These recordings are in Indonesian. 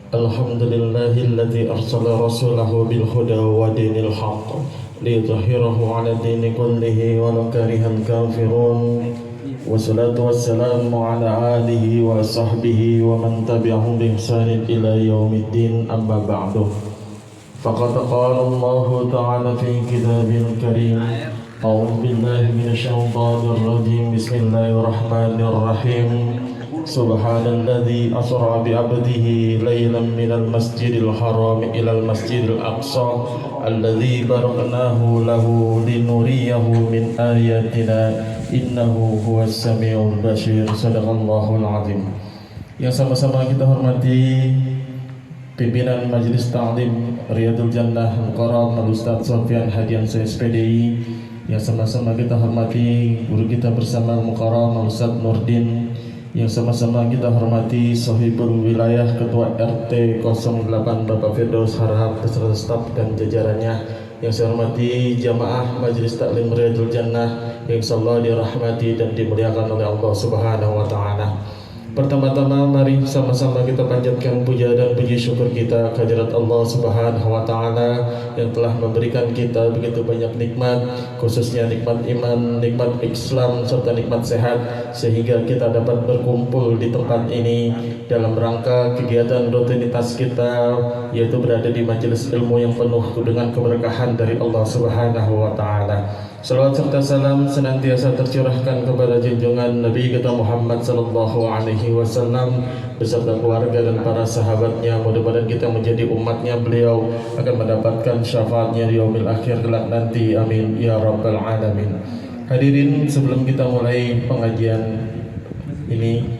الحمد لله الذي أرسل رسوله بالهدى ودين الحق ليظهره على الدين كله ولو كره الكافرون والصلاة والسلام على آله وصحبه ومن تبعهم بإحسان إلى يوم الدين أما بعد فقد قال الله تعالى في كتابه الكريم أعوذ بالله من الشيطان الرجيم بسم الله الرحمن الرحيم سبحان الذي أسرى بعبده ليلا من المسجد الحرام إلى المسجد الأقصى الذي باركناه له لنريه من آياتنا إنه هو السميع البصير صدق الله العظيم. Yang sama-sama kita hormati pimpinan Majelis Ta'lim Riyadul Jannah Mukarram Al-Ustaz Sofyan Hadian SPDI, yang sama-sama kita hormati guru kita bersama Mukarram Al-Ustaz Nurdin, yang sama-sama kita hormati Sohibul Wilayah Ketua RT 08 Bapak Firdaus Harahap beserta staf dan jajarannya, yang saya hormati jamaah Majelis Taklim Riyadul Jannah yang insyaallah dirahmati dan dimuliakan oleh Allah Subhanahu wa taala. Pertama-tama mari sama-sama kita panjatkan puja dan puji syukur kita kehadirat Allah Subhanahu wa taala yang telah memberikan kita begitu banyak nikmat, khususnya nikmat iman, nikmat Islam serta nikmat sehat, sehingga kita dapat berkumpul di tempat ini dalam rangka kegiatan rutinitas kita, yaitu berada di majelis ilmu yang penuh dengan keberkahan dari Allah Subhanahu wa taala. Salawat serta salam senantiasa tercurahkan kepada junjungan Nabi kita Muhammad sallallahu alaihi wasallam beserta keluarga dan para sahabatnya. Mudah-mudahan kita menjadi umatnya beliau akan mendapatkan syafaatnya di yaumil akhir kelak nanti. Amin ya rabbal alamin. Hadirin, sebelum kita mulai pengajian ini,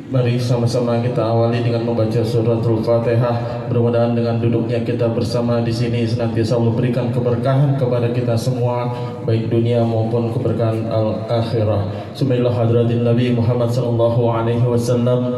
mari sama-sama kita awali dengan membaca suratul Fatihah. Mudah-mudahan dengan duduknya kita bersama di sini senantiasa Allah berikan keberkahan kepada kita semua, baik dunia maupun keberkahan al-akhirah. Bismillah hadratin Nabi Muhammad sallallahu alaihi wasallam.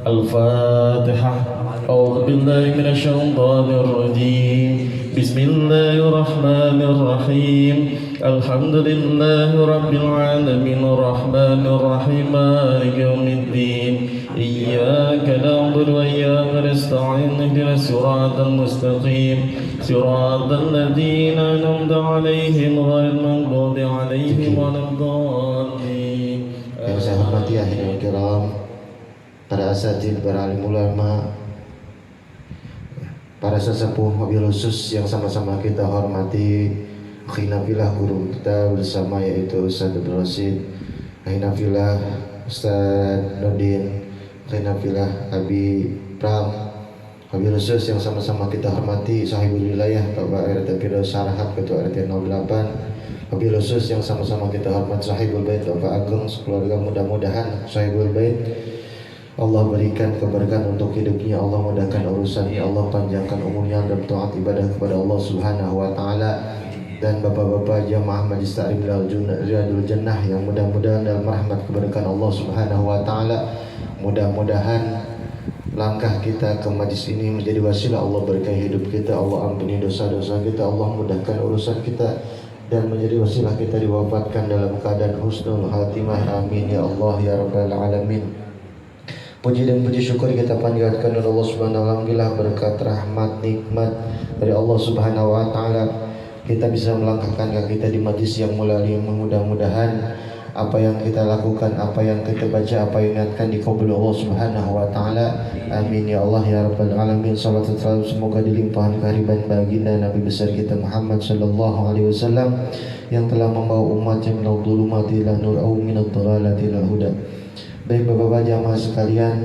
Al-Fatihah. A'udzu billahi minasyaitonir rajim. Bismillahirrahmanirrahim. Alhamdulillahi rabbil alamin arrahmanir rahim maliki yaumiddin. Iyyaka na'budu wa iyyaka nasta'in ihdinas siratal mustaqim siratal ladzina an'amta 'alaihim ghairil maghdubi 'alaihim waladdallin. Yang saya hormati hadirin kiram, para asatidz, para alim ulama, para sesepuh, wabil khusus yang sama-sama kita hormati, khinafilah guru kita bersama yaitu Ustaz Abdul Rasid, khinafilah Ustaz Nurdin, khinafilah Abi Pram, wabil khusus yang sama-sama kita hormati Sahibul Wilayah Bapak RT Firdaus Harahap Ketua RT 08, wabil khusus yang sama-sama kita hormati Sahibul Bait Bapak Ageng sekeluarga. Mudah-mudahan Sahibul Bait Allah berikan keberkahan untuk hidupnya, Allah mudahkan urusannya, Allah panjangkan umurnya dan taat ibadah kepada Allah Subhanahu wa taala. Dan bapak-bapak jamaah Majelis Taklim Riyadul Jannah yang mudah-mudahan dalam rahmat keberkahan Allah Subhanahu wa taala, mudah-mudahan langkah kita ke majlis ini menjadi wasilah Allah berkahi hidup kita, Allah ampuni dosa-dosa kita, Allah mudahkan urusan kita, dan menjadi wasilah kita diwafatkan dalam keadaan husnul khatimah. Amin ya Allah ya rabbal alamin. Puji dan puji syukur kita panjatkan kepada Allah Subhanahu wa taala. Alhamdulillah berkat rahmat nikmat dari Allah Subhanahu wa taala kita bisa melangkahkan kaki kita di majlis yang mulia ini. Mudah-mudahan apa yang kita lakukan, apa yang kita baca, apa yang ingatkan dikabul Allah Subhanahu wa taala. Amin ya Allah ya rabbal alamin. Salawat selalu semoga dilimpahkan kehadiran baginda Nabi besar kita Muhammad sallallahu alaihi wasallam yang telah membawa umatnya minal dhulumati ila nur au minad dhalalati ila huda. Baik bapak-bapak jamaah sekalian,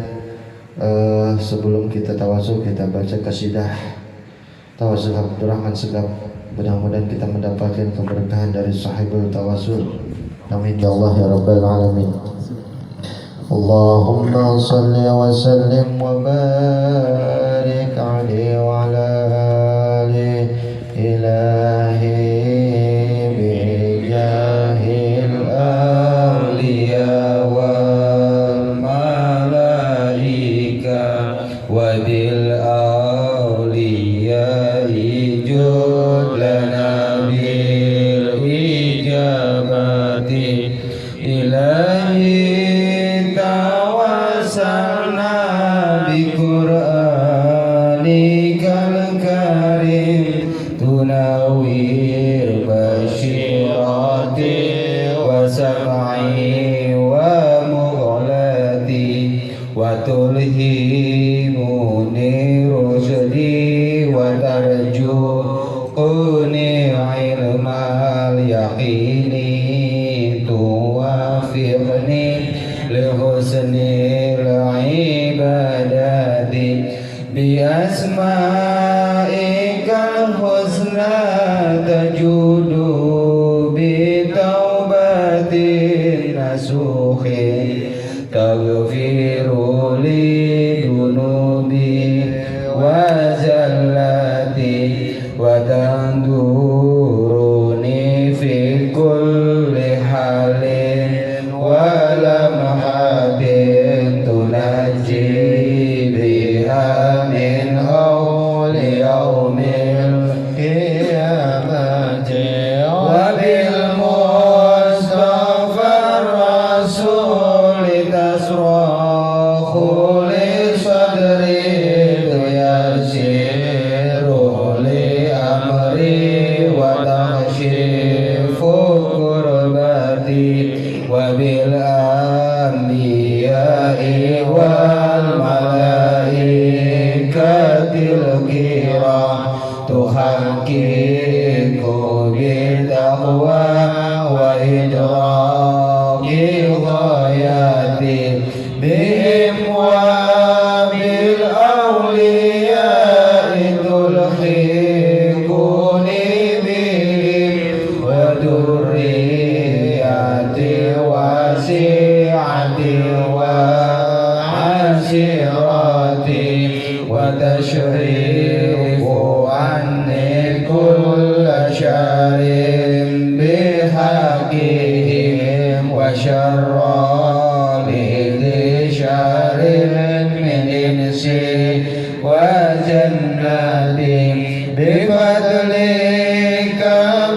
sebelum kita tawasul kita baca qasidah tawasul Abdurrahman Segaf. Mudah-mudahan kita mendapatkan keberkahan dari sahibul tawasul. Amin ya Allah ya rabbal alamin. Allahumma salli wa sallim wa barik alaihi wa ala alihi ilahi bi jahil awliya wal malaika wa bil awliya ijud lana bil ijabati ilahi ta وسمعي ومغلتي وتلهمني رشدي وترجوني علم اليقين توافقني لحسن العبادات بأسمائك الحسنى تجود بتوبة نسوخ تغفر لي ذنوبي وزلتي وتنظرني في كل حال ولمحة تنجي بها من هول يوم القيامة وبالمصطفى الرسول تصرخ لصدري تيسير لأمري وتكشف كربتي وبالأنبياء والملائكة الكرام تحقق بالتقوى وإدراك غاياتي بهم وبالأولياء تلحقني بهم وذرياتي وسعتي وعشيرتي وتشريف عني كل شر بحقهم وشر لذي شر من إنس وجنات بفضلك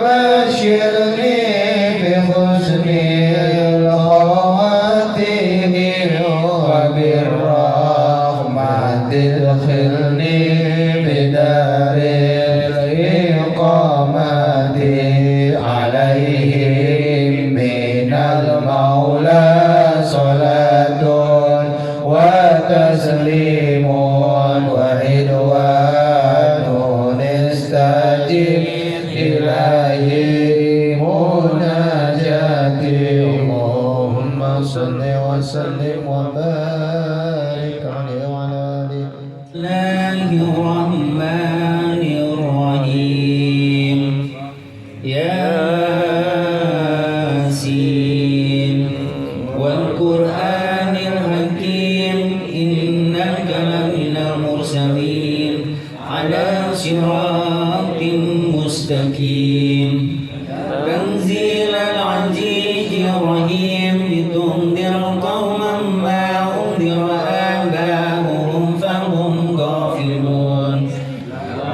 بشرني بحسن الخواتم وبالرحمة ادخلني بدار الإقامة عليهم من المولى صلاة وتسليم ورضوان استجب إلهي مناجاتي اللهم صل وسلم وبارك عليه وعلى آله. الله الرحمن الرحيم ياسين والقرآن الحكيم إنك لمن المرسلين على صراط مستقيم تنزيل العزيز الرحيم لتنذر قوما ما أنذر آباؤهم فهم غافلون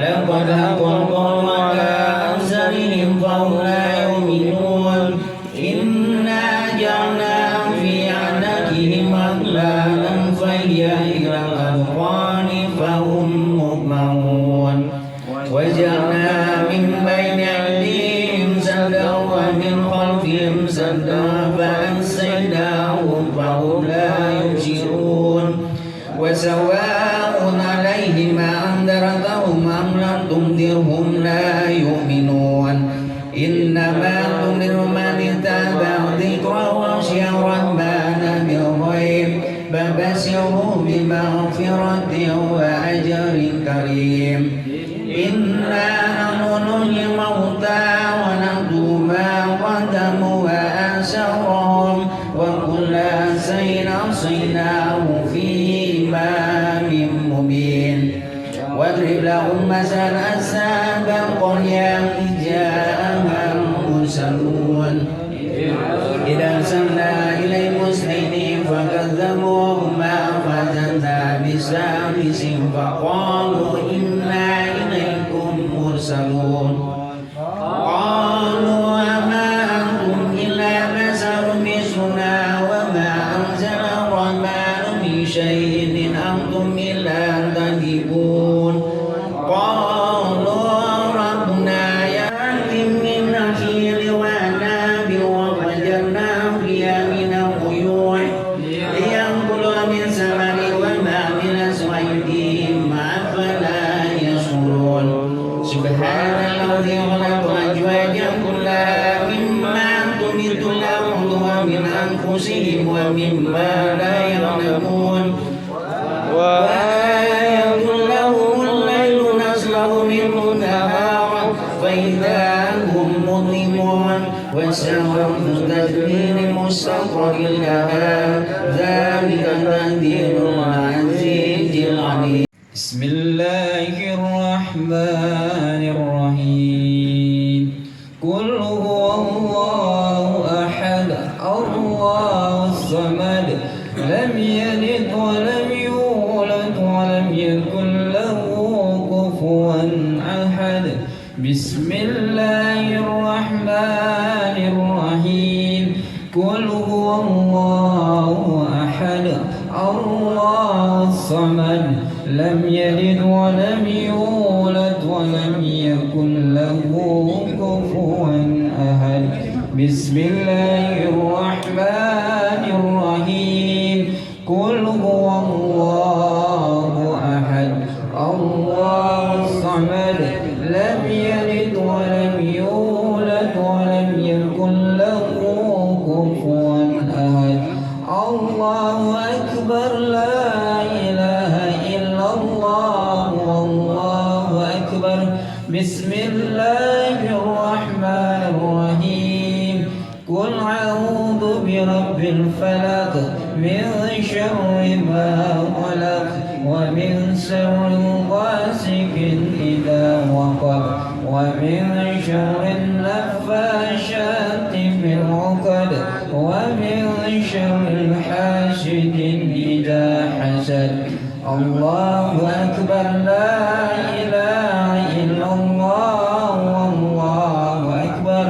لقد حق القول على أكثرهم فهم لا يؤمنون إنا جعلنا في أعناقهم أغلالا فهي إلى الأذقان فهم مقمحون وجعلنا من بين أيديهم سدا ومن خلفهم سدا فأغشيناهم فهم لا يبصرون وسواء عليهم أنذرتهم أم لم تنذرهم لا يؤمنون إنما تنذر من اتبع الذكر وخشي الرحمن بالغيب فبشره بمغفرة وأجر كريم إنا نحن نحيي الموتى ونكتب ما قدموا وآثارهم وكل شيء أحصيناه في إمام مبين واضرب لهم مثلا أصحاب القرية إذ جاءها المرسلون إذا أرسلنا إليهم اثنين فكذبوهما فزدنا بسادس فقالوا إنا إليكم مرسلون قالوا وما أنتم إلا بشر مثلنا وما أنزل الرحمن من شيء إن أنتم إلا تكذبون قالوا ربنا يأتي من نخيل وأعناب وفجرنا ومن أنفسهم ومما لا يعلمون وآية لهم الليل نسلخ منه نهارا فإذا هم مظلمون وسعوا تدبير مستقر لها ذلك تقدير العزيز العليم. بسم الله الرحمن الرحيم. قل هو الله أحد الله الصمد لم يلد ولم يولد ولم يكن له كفوا أحد. بسم الله الرحمن الرحيم. قل هو الله أحد الله الصمد لم يلد ولم يولد ولم يكن له كفوا أحد. بسم الله الرحمن الرحيم. قل هو الله أحد الله الصمد لم يلد ولم يولد ولم يكن له كفوا أحد. الله أكبر لا إله إلا الله والله أكبر. بسم الله الرحمن الرحيم. قل أعوذ برب الفلق من شر ما خلق ومن شر غاسق إذا وقب ومن شر النفاثات في العقد ومن شر حاسد إذا حسد. الله أكبر لا إله إلا الله والله أكبر.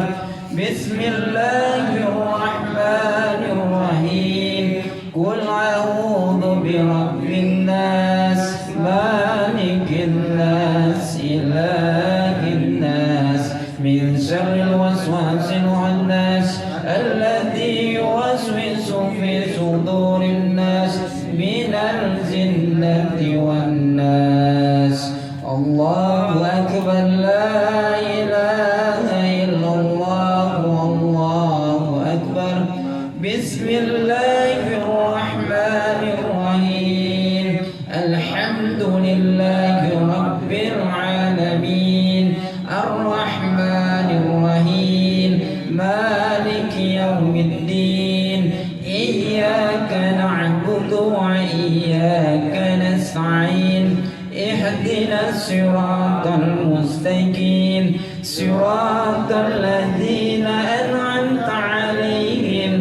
بسم الله الرحمن الرحيم. قل أعوذ برب الناس مالك الناس إله الناس من شر الوسواس الخناس الذي يوسوس في صدور الناس من الجنة والناس. الله أكبر لا إله إلا الله والله أكبر. بسم الله الرحمن الرحيم. الحمد لله رب العالمين الرحمن الرحيم مالك يوم الدين إياك نعبد وإياك نستعين اهدنا الصراط المستقيم صراط الذين أنعمت عليهم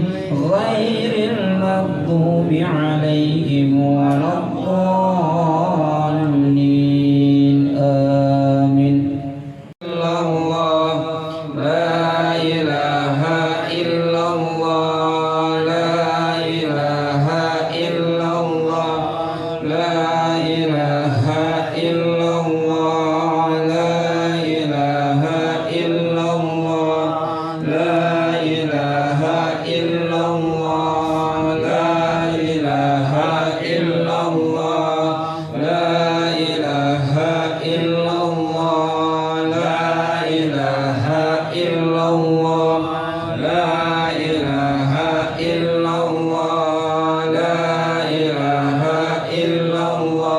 غير المغضوب عليهم ولا الضالين آمين. الله لا إله إلا الله لا إله إلا الله لا إله إلا الله لا إله إلا الله لا إله إلا الله لا إله إلا الله لا إله إلا الله لا إله إلا الله لا إله إلا الله لا إله إلا الله لا إله إلا الله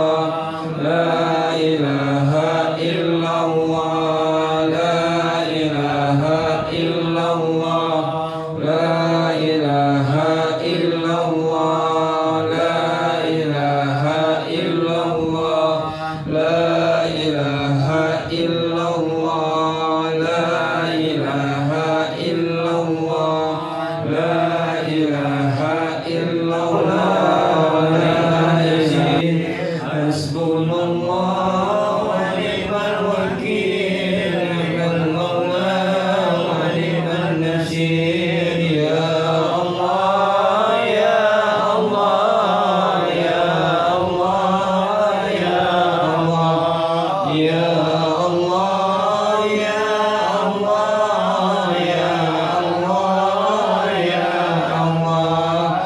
لا إله إلا الله لا إله إلا الله لا إله إلا الله لا إله إلا الله لا إله إلا الله لا إله إلا الله لا يزيد. حسبنا الله ونعم الوكيل نعم المولى ونعم النصير. يا الله يا الله يا الله يا الله يا الله يا الله يا الله يا الله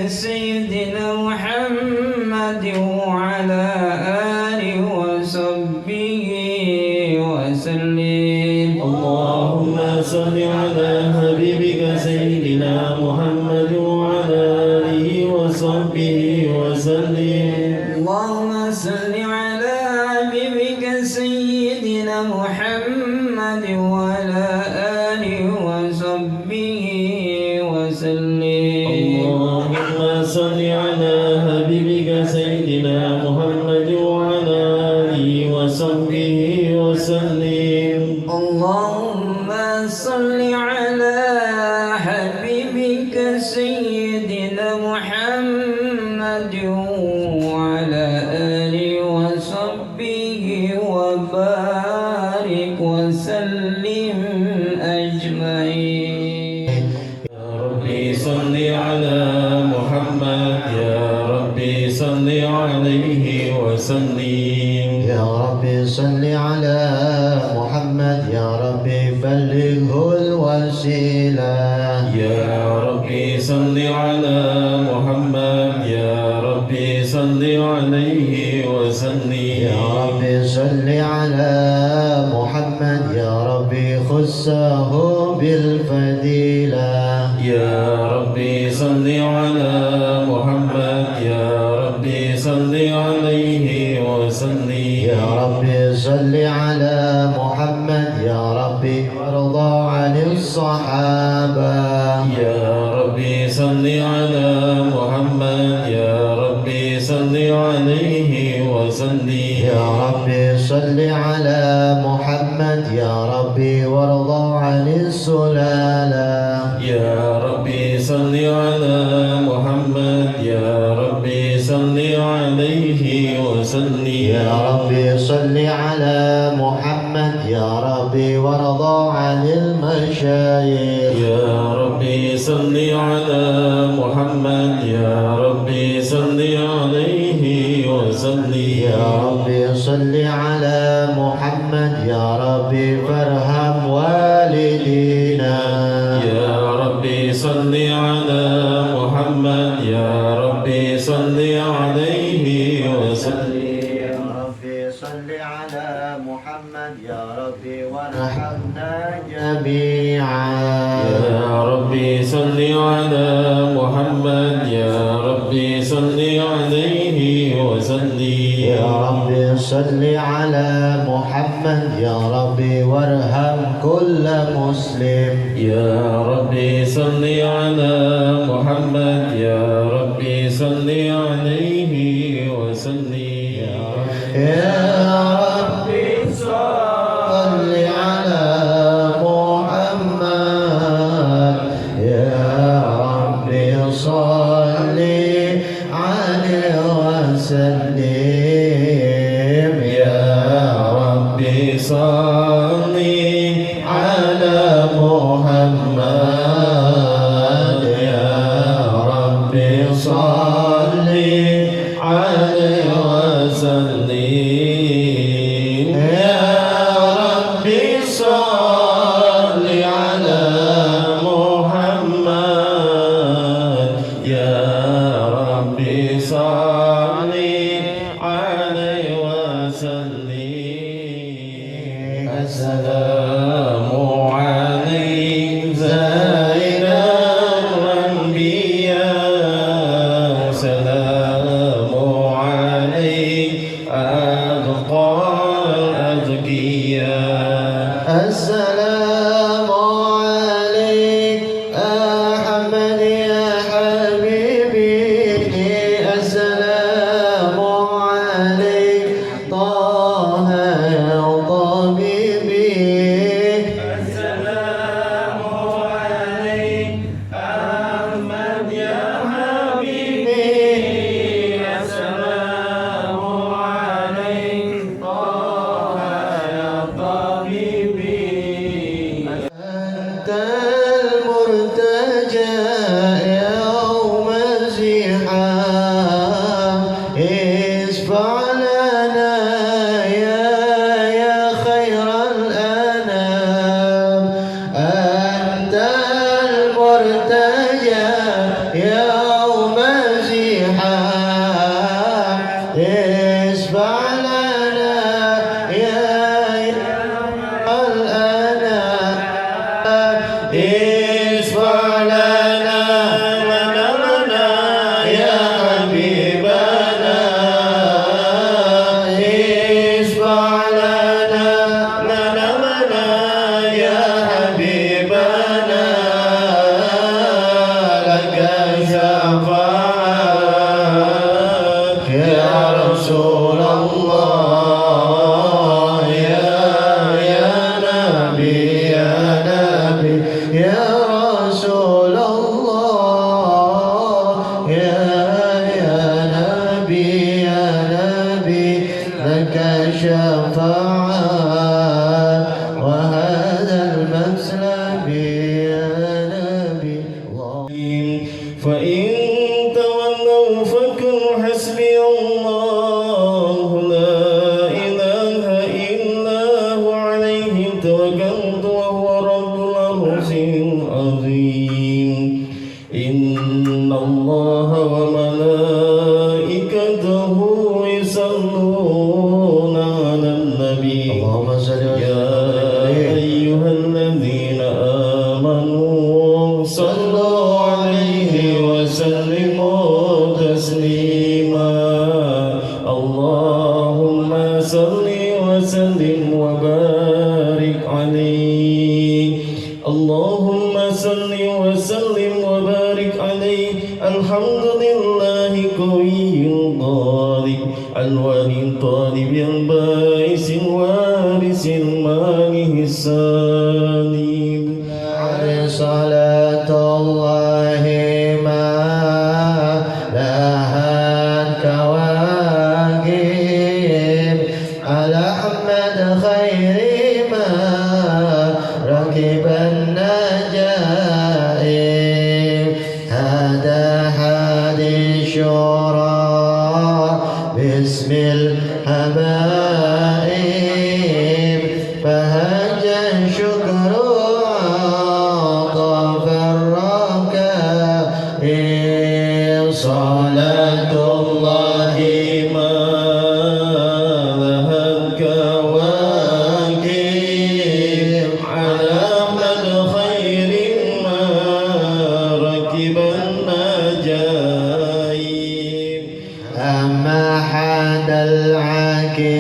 سيدنا محمد وعلى آله وصحبه وسلم. اللهم صل على حبيبك سيدنا محمد وعلى آله وصحبه وسلم. اللهم صل على حبيبك سيدنا محمد وعلى آله وصحبه وسلم. اللهم صل على حبيبك سيدنا محمد وعلى آله وصحبه وسلم. اللهم صل على حبيبك سيدنا محمد وعلى آله وصحبه وبارك وسلم أجمعين. يا ربي صل على محمد، يا ربي صل عليه وسلم. يا ربي صل على محمد، يا ربي بلغه الوسيلة. يا ربي صل على محمد، يا ربي صل عليه وسلم. يا ربي صل على محمد، يا ربي خصه بالفضيلة. يا ربي صل على محمد، يا ربي صل عليه وسلم. يا ربي صل على محمد، يا ربي وارضى عن الصحابة. يا ربي صل على محمد، يا ربي صل عليه وسلم. يا ربي صل على محمد، يا ربي وارضى عن السلالة. يا ربي صل على محمد، يا ربي صل عليه وسلم. يا ربي صل على محمد، يا ربي وارضى عن المشايخ. يا ربي صل على محمد، يا ربي صل عليه وسلم. يا ربي صل على محمد، يا ربي فارحم والدينا. يا ربي صل على محمد، يا ربي صل عليه وسلم. يا ربي صل على محمد، يا ربي وارحمنا جميعا. يا ربي صل على محمد، يا ربي صل عليه وسلم. يا ربي صل على محمد، يا ربي وارحم كل مسلم. يا ربي صل على محمد، يا ربي صل عليه وسلم. يا ربي صل على محمد، يا ربي صل عليه وسلم. يا ربي صل على محمد، يا ربي صل عليه وسلم. يا ربي صل على محمد، يا ربي صل عليه وسلم. السلام عليك زين الأنبياء، سلام عليك أتقى الأتقياء. السلام عليك أحمد يا حبيبي. السلام عليك طه يا طبيبي. السلام عليك أحمد يا الشفاعات يا رسول الله يا نبي يا رسول الله يا نبي لك شفاعات وهذا المسلب يا نبي الله. فإن تولوا فقل حسبي الله لا إله إلا هو عليه توكلت وهو رب العرش العظيم. إن الله وملائكته يصلون على النبي اللهم صل يا أيها الذين آمنوا صلوا عليه وسلموا تسليما. اللهم صل وسلم وبارك عليه. اللهم صل وسلم وبارك عليه. الحمد لله قوي الغالب الولي الطالب البائس الوارث الماله السالم. عليه صلاة الله ما لها الكواكب على أحمد خير ما ركب النجائب. هذا هادي الشورى باسم الحبائب فهج الشكر عطف الركائب. صلاة الله ما لها الكواكب على مد خير ما ركب النجائب. أما حد العكيك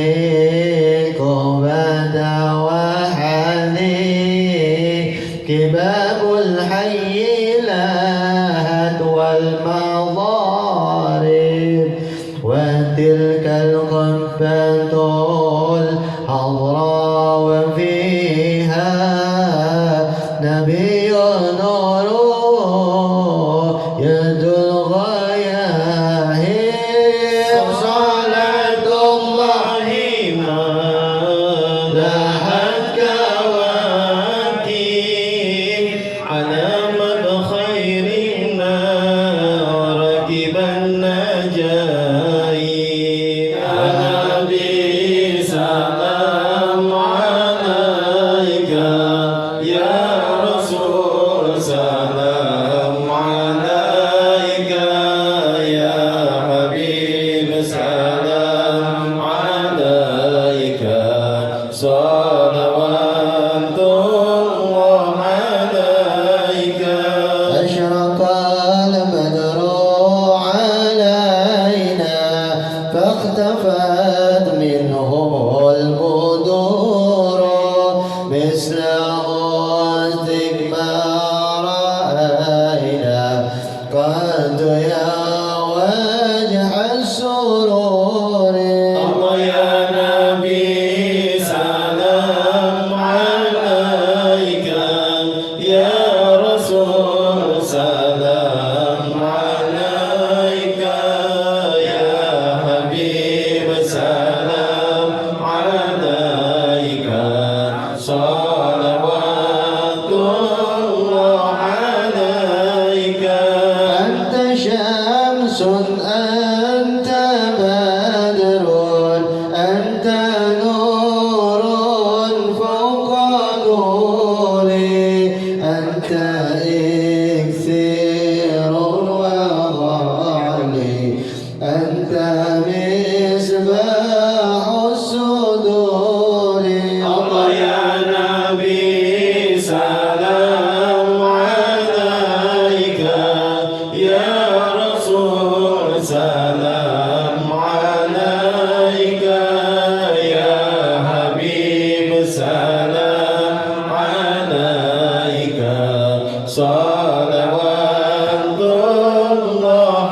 بدا وحدي كباب الحي لهت والمضارب وتلك القبة الحضراء وفيها نبي نور يد الغياهب. صلاة الله ما لها الكواكب على مد خير ما ركب النجائب. يا نبي سلام عليك يا رسول سلام عليك يا حبيب سلام عليك صلوات الله عليك. أشرق البدر علينا فاختفت منه البدور مثل غوثك ما رأينا قد يا وجه السرور. الله يا نبي سلام عليك يا رسول سلام عليك يا حبيب سلام عليك صلوات الله عليك. أنت شمس أنت بدر أنت نور فوق نوري أنت إكسير وضعني أنت مصباح الصدور. الله يا نبي سلام عليك يا رسول سلام عليك يا حبيب سلام عليك صلوات الله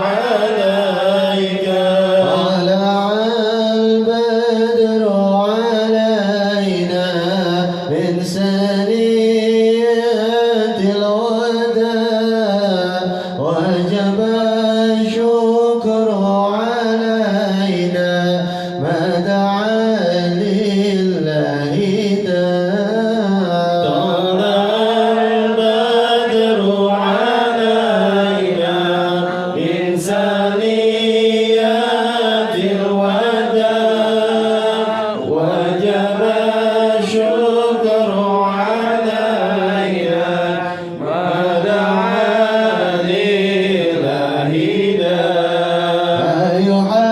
أيها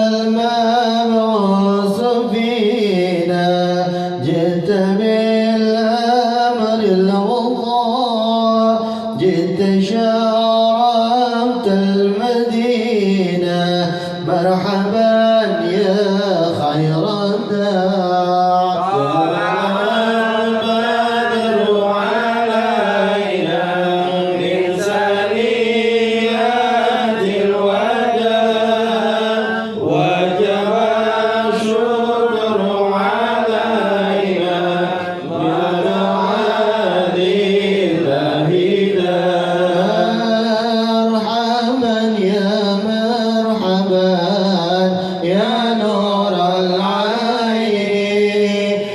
المبعوث فينا جئت بالأمر الوقار جئت شرفت المدينة مرحبا يا خير الداع طلع البدر علينا من ثنيات الوداع وجب الشكر علينا من عادي الهدى مرحبا يا مرحبا يا نور العين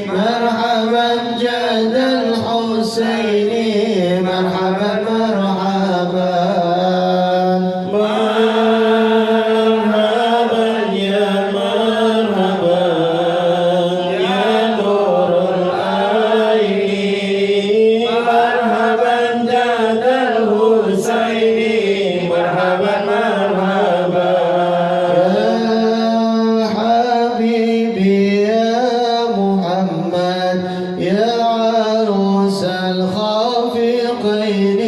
مرحبا جد الحسين مرحبا مرحبا مرحبا يا مرحبا يا نور العين مرحبا جد الحسين مرحبا مرحبا يا حبيبي يا محمد يا عروس الخافقين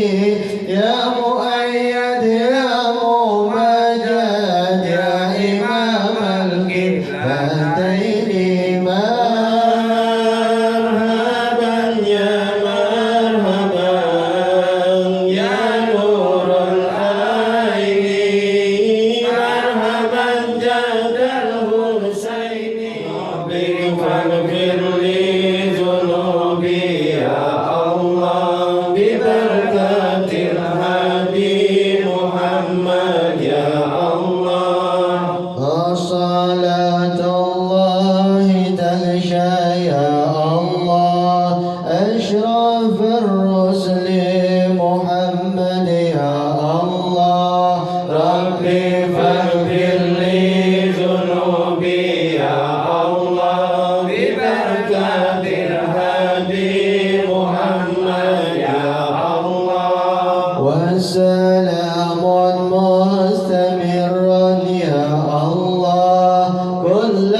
يا مؤيد يا ممجد يا إمام القبلتين مرحبا يا مرحبا يا نور العين مرحبا جد الحسين ربي فاغفر لي ذنوبي يا الله ببركة الهادي محمد يا الله صلاة الله تغشى يا الله أشرف الرسل محمد يا الله ربي فاغفر لي ذنوبي يا الله ببركة الهادي محمد يا الله وسلام مستمر يا الله كل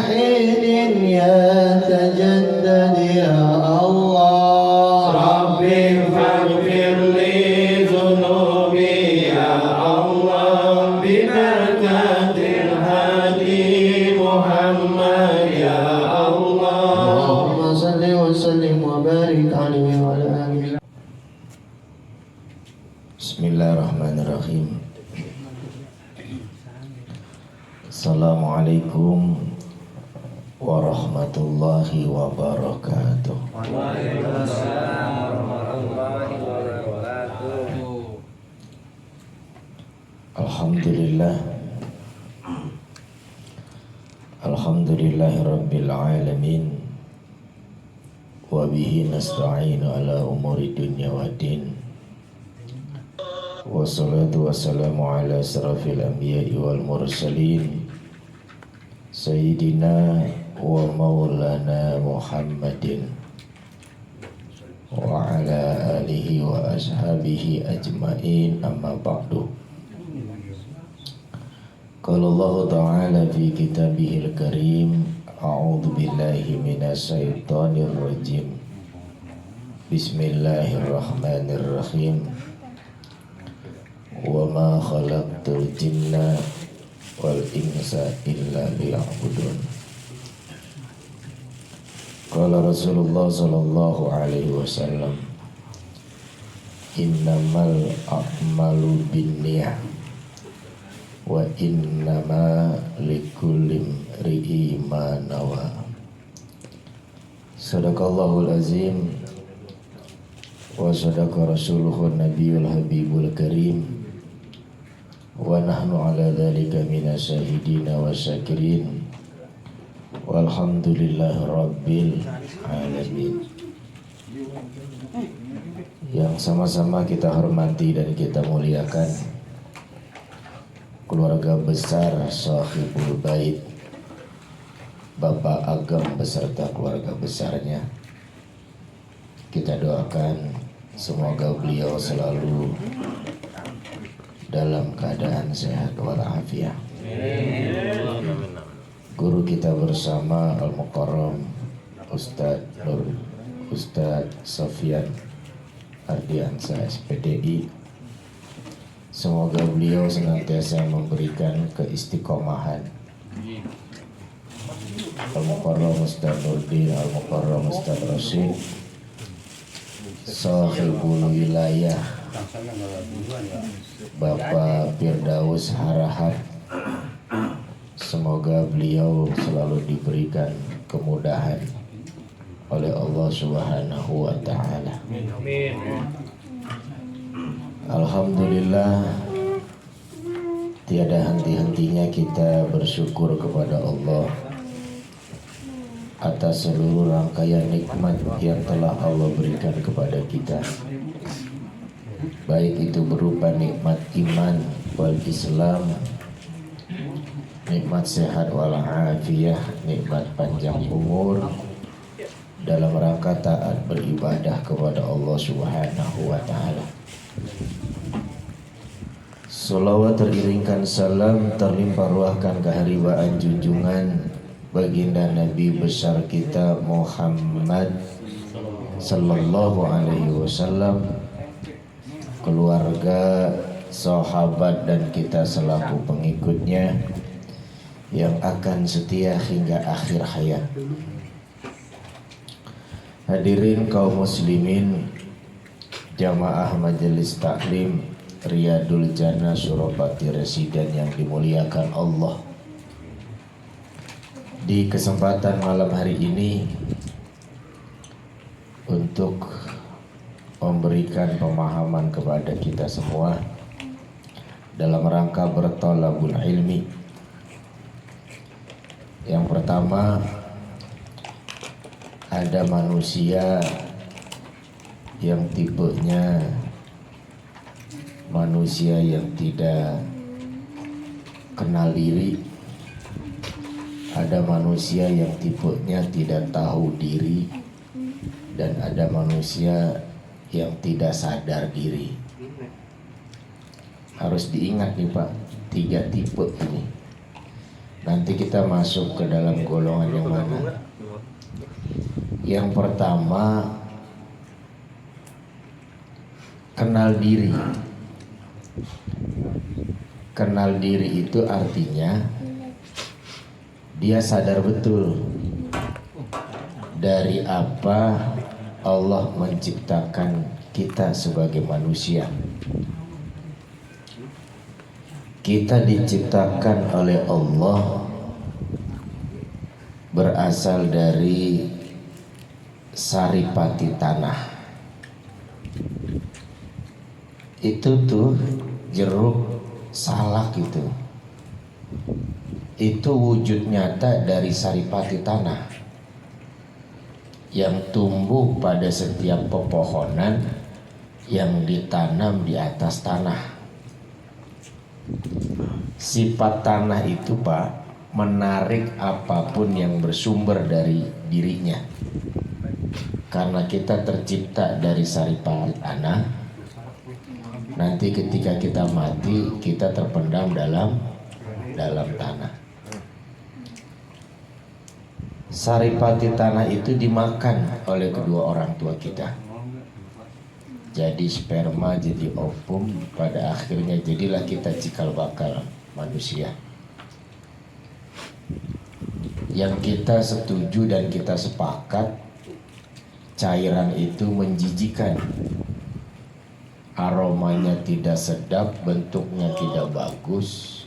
حين يتجدد يا الله ربي فاغفر لي ذنوبي يا الله ببركة الهادي محمد يا الله اللهم صل وسلم وبارك عليه وعلى آله. Bismillahirrahmanirrahim. Assalamualaikum warahmatullahi wabarakatuh. Alhamdulillah. Alhamdulillahirabbil alamin. Wa bihi nasta'inu ala umuri dunya waddin. Wassalatu wassalamu ala asrafil anbiya'i wal mursalin Sayyidina wa maulana Muhammadin wa ala alihi wa ashabihi ajma'in amma ba'du. Qala Allah ta'ala fi kitabihil karim a'udzu billahi minasy syaithanir rajim. Bismillahirrahmanirrahim. Wa ma khalaqtul jinna wal insa illa liya'budun. Qala Rasulullah sallallahu alaihi wasallam, innamal a'malu binniyah wa innama likulli imri'in ma nawa. Sadaqallahul azim wa sadaqa rasuluhun nabiyul habibul karim. Wa nahnu ala dhalika minas syahidina wa syakirin. Walhamdulillahi rabbil alamin. Yang sama-sama kita hormati dan kita muliakan keluarga besar Sahibul Bait, Bapak Agam beserta keluarga besarnya. Kita doakan semoga beliau selalu dalam keadaan sehat walafiat. Guru kita bersama Al-Mukarram Ustadz Sofyan Ardiansa SPDI, semoga beliau senantiasa memberikan keistiqomahan. Al-Mukarram Ustadz Nurdin, Al-Mukarram Ustadz Rasid, Sahibul Wilayah Bapak Firdaus Harahap, semoga beliau selalu diberikan kemudahan oleh Allah Subhanahu wa Ta'ala. Alhamdulillah, tiada henti-hentinya kita bersyukur kepada Allah atas seluruh rangkaian nikmat yang telah Allah berikan kepada kita, baik itu berupa nikmat iman wal Islam, nikmat sehat wal afiyah, nikmat panjang umur dalam rangka taat beribadah kepada Allah Subhanahu wa Ta'ala. Salawat teriringkan salam terlimpah ruahkan keharibaan junjungan baginda Nabi besar kita Muhammad sallallahu alaihi wasallam, keluarga, sahabat dan kita selaku pengikutnya yang akan setia hingga akhir hayat. Hadirin kaum muslimin, jamaah majelis taklim Riyadul Jannah Surabati Residen yang dimuliakan Allah. Di kesempatan malam hari ini untuk memberikan pemahaman kepada kita semua dalam rangka bertolabul ilmi. Yang pertama, ada manusia yang tipenya manusia yang tidak kenal diri, ada manusia yang tipenya tidak tahu diri, dan ada manusia yang tidak sadar diri. Harus diingat nih Pak, 3 tipe ini. Nanti kita masuk ke dalam golongan yang mana? Yang pertama, kenal diri. Kenal diri itu artinya dia sadar betul dari apa Allah menciptakan kita sebagai manusia. Kita diciptakan oleh Allah berasal dari saripati tanah. Itu tuh jeruk salak itu wujud nyata dari saripati tanah yang tumbuh pada setiap pepohonan yang ditanam di atas tanah. Sifat tanah itu Pak, menarik apapun yang bersumber dari dirinya. Karena kita tercipta dari saripati tanah, nanti ketika kita mati kita terpendam dalam tanah. Saripati tanah itu dimakan oleh kedua orang tua kita. Jadi sperma, jadi ovum, pada akhirnya jadilah kita cikal bakal manusia. Yang kita setuju dan kita sepakat, cairan itu menjijikan, aromanya tidak sedap, bentuknya tidak bagus.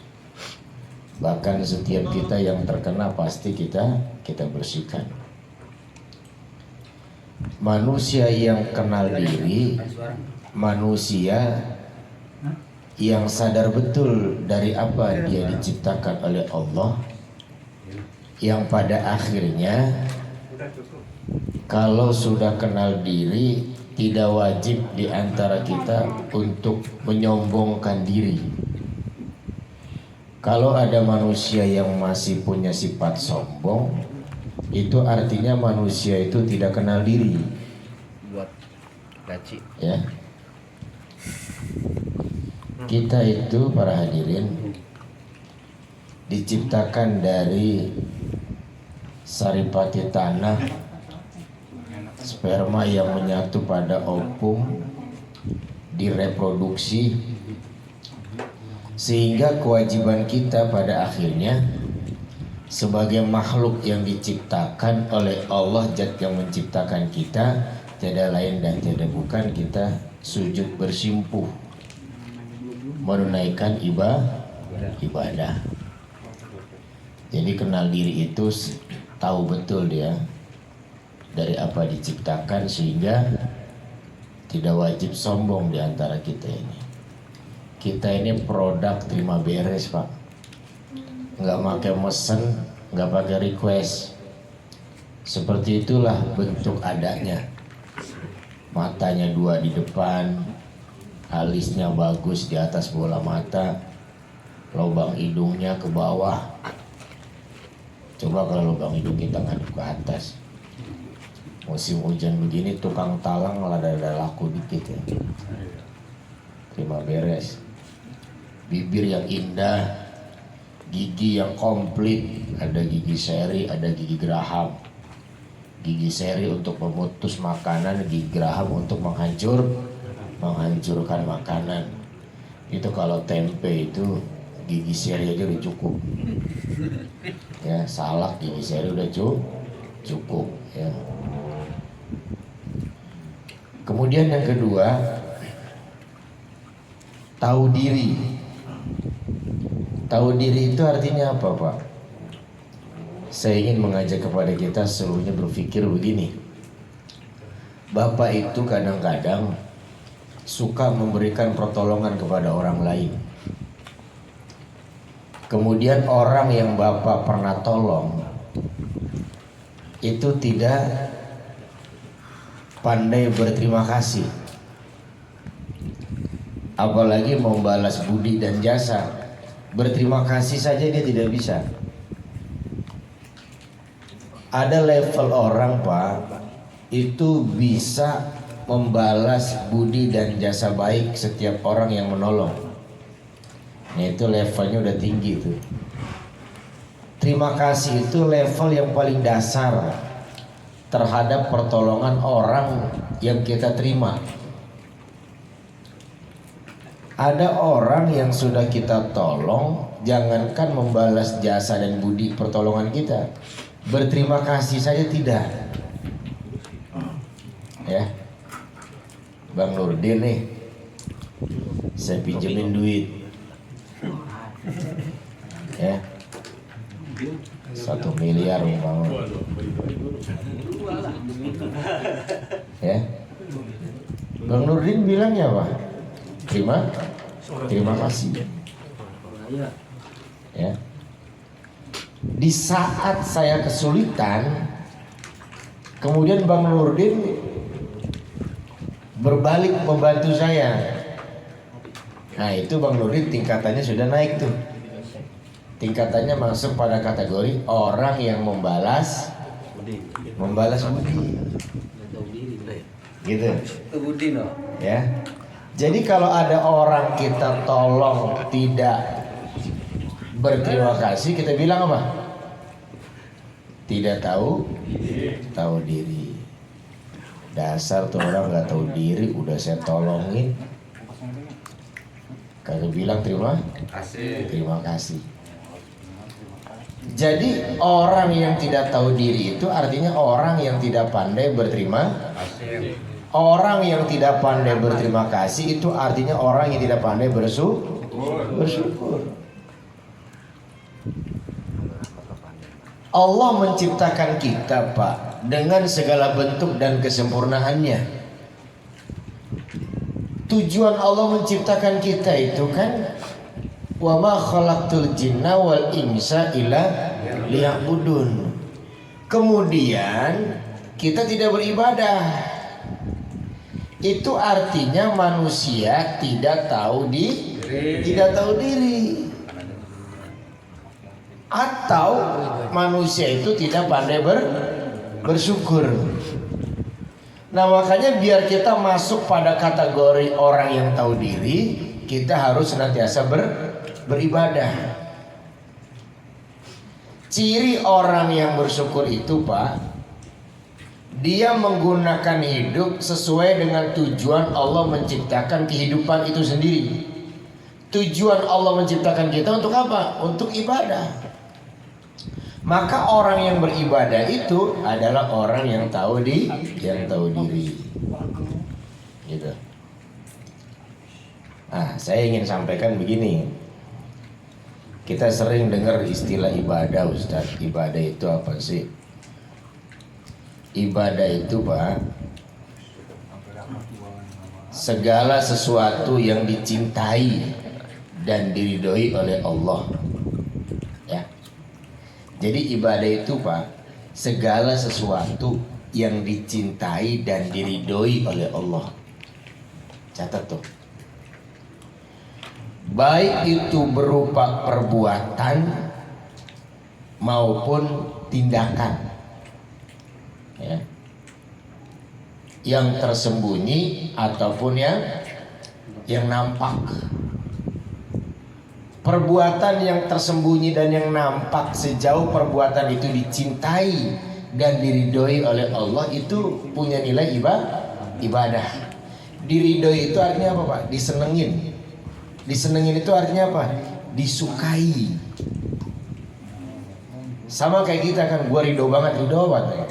Bahkan setiap kita yang terkena pasti kita bersihkan. Manusia yang kenal diri, manusia yang sadar betul dari apa dia diciptakan oleh Allah, yang pada akhirnya kalau sudah kenal diri, tidak wajib di antara kita untuk menyombongkan diri. Kalau ada manusia yang masih punya sifat sombong, itu artinya manusia itu tidak kenal diri. Buat gaci. Ya. Kita itu para hadirin diciptakan dari saripati tanah, sperma yang menyatu pada ovum, direproduksi, sehingga kewajiban kita pada akhirnya sebagai makhluk yang diciptakan oleh Allah, Zat yang menciptakan kita, tiada lain dan tiada bukan, kita sujud bersimpuh menunaikan ibadah. Jadi kenal diri itu tahu betul dia dari apa diciptakan, sehingga tidak wajib sombong di antara kita ini. Kita ini produk terima beres, Pak. Nggak pakai mesen, nggak pakai request. Seperti itulah bentuk adanya. Matanya 2 di depan, alisnya bagus di atas bola mata, lubang hidungnya ke bawah. Coba kalau lubang hidung kita ngadep ke atas, musim hujan begini tukang talang ada laku dikit ya. Terima beres. Bibir yang indah, gigi yang komplit, ada gigi seri, ada gigi geraham. Gigi seri untuk memutus makanan, gigi geraham untuk menghancurkan makanan. Itu kalau tempe itu gigi seri aja udah cukup. Ya, salak gigi seri udah cukup ya. Kemudian yang kedua, tahu diri. Tahu diri itu artinya apa, Pak? Saya ingin mengajak kepada kita seluruhnya berpikir begini. Bapak itu kadang-kadang suka memberikan pertolongan kepada orang lain. Kemudian orang yang Bapak pernah tolong itu tidak pandai berterima kasih, apalagi membalas budi dan jasa. Berterima kasih saja dia tidak bisa. Ada level orang, Pak, itu bisa membalas budi dan jasa baik setiap orang yang menolong. Nah, itu levelnya udah tinggi tuh. Terima kasih itu level yang paling dasar terhadap pertolongan orang yang kita terima. Ada orang yang sudah kita tolong, jangankan membalas jasa dan budi pertolongan kita, berterima kasih saja tidak. Ya, Bang Nurdin nih, saya pinjemin duit, ya, 1 miliar Bang. Ya, Bang Nurdin bilangnya apa? Terima kasih. Ya. Di saat saya kesulitan, kemudian Bang Nurdin berbalik membantu saya. Nah, itu Bang Nurdin tingkatannya sudah naik tuh. Tingkatannya masuk pada kategori orang yang membalas budi. Gitu. Ya. Jadi kalau ada orang kita tolong tidak berterima kasih, kita bilang apa? Tidak tahu diri. Dasar tuh orang nggak tahu diri, udah saya tolongin, kagak bilang terima kasih. Jadi orang yang tidak tahu diri itu artinya orang yang tidak pandai berterima kasih. Orang yang tidak pandai berterima kasih itu artinya orang yang tidak pandai bersyukur. Allah menciptakan kita, Pak, dengan segala bentuk dan kesempurnaannya. Tujuan Allah menciptakan kita itu kan, wa ma khalaqtul jinna wal insa illa liya'budun. Kemudian kita tidak beribadah. Itu artinya manusia tidak tahu diri. Atau manusia itu tidak pandai bersyukur. Nah, makanya biar kita masuk pada kategori orang yang tahu diri, kita harus senantiasa beribadah. Ciri orang yang bersyukur itu Pak, dia menggunakan hidup sesuai dengan tujuan Allah menciptakan kehidupan itu sendiri. Tujuan Allah menciptakan kita untuk apa? Untuk ibadah. Maka orang yang beribadah itu adalah orang yang tahu diri. Gitu. Nah, saya ingin sampaikan begini. Kita sering dengar istilah ibadah, Ustaz. Ibadah itu apa sih? Ibadah itu Pak, segala sesuatu yang dicintai dan diridhoi oleh Allah. Ya. Jadi ibadah itu Pak, segala sesuatu yang dicintai dan diridhoi oleh Allah. Catat tuh. Baik itu berupa perbuatan maupun tindakan. Ya. Yang tersembunyi ataupun yang nampak. Perbuatan yang tersembunyi dan yang nampak, sejauh perbuatan itu dicintai dan diridhoi oleh Allah, itu punya nilai ibadah. Diridhoi itu artinya apa Pak? Disenengin. Disenengin itu artinya apa? Disukai. Sama kayak kita kan, gue ridho banget ya.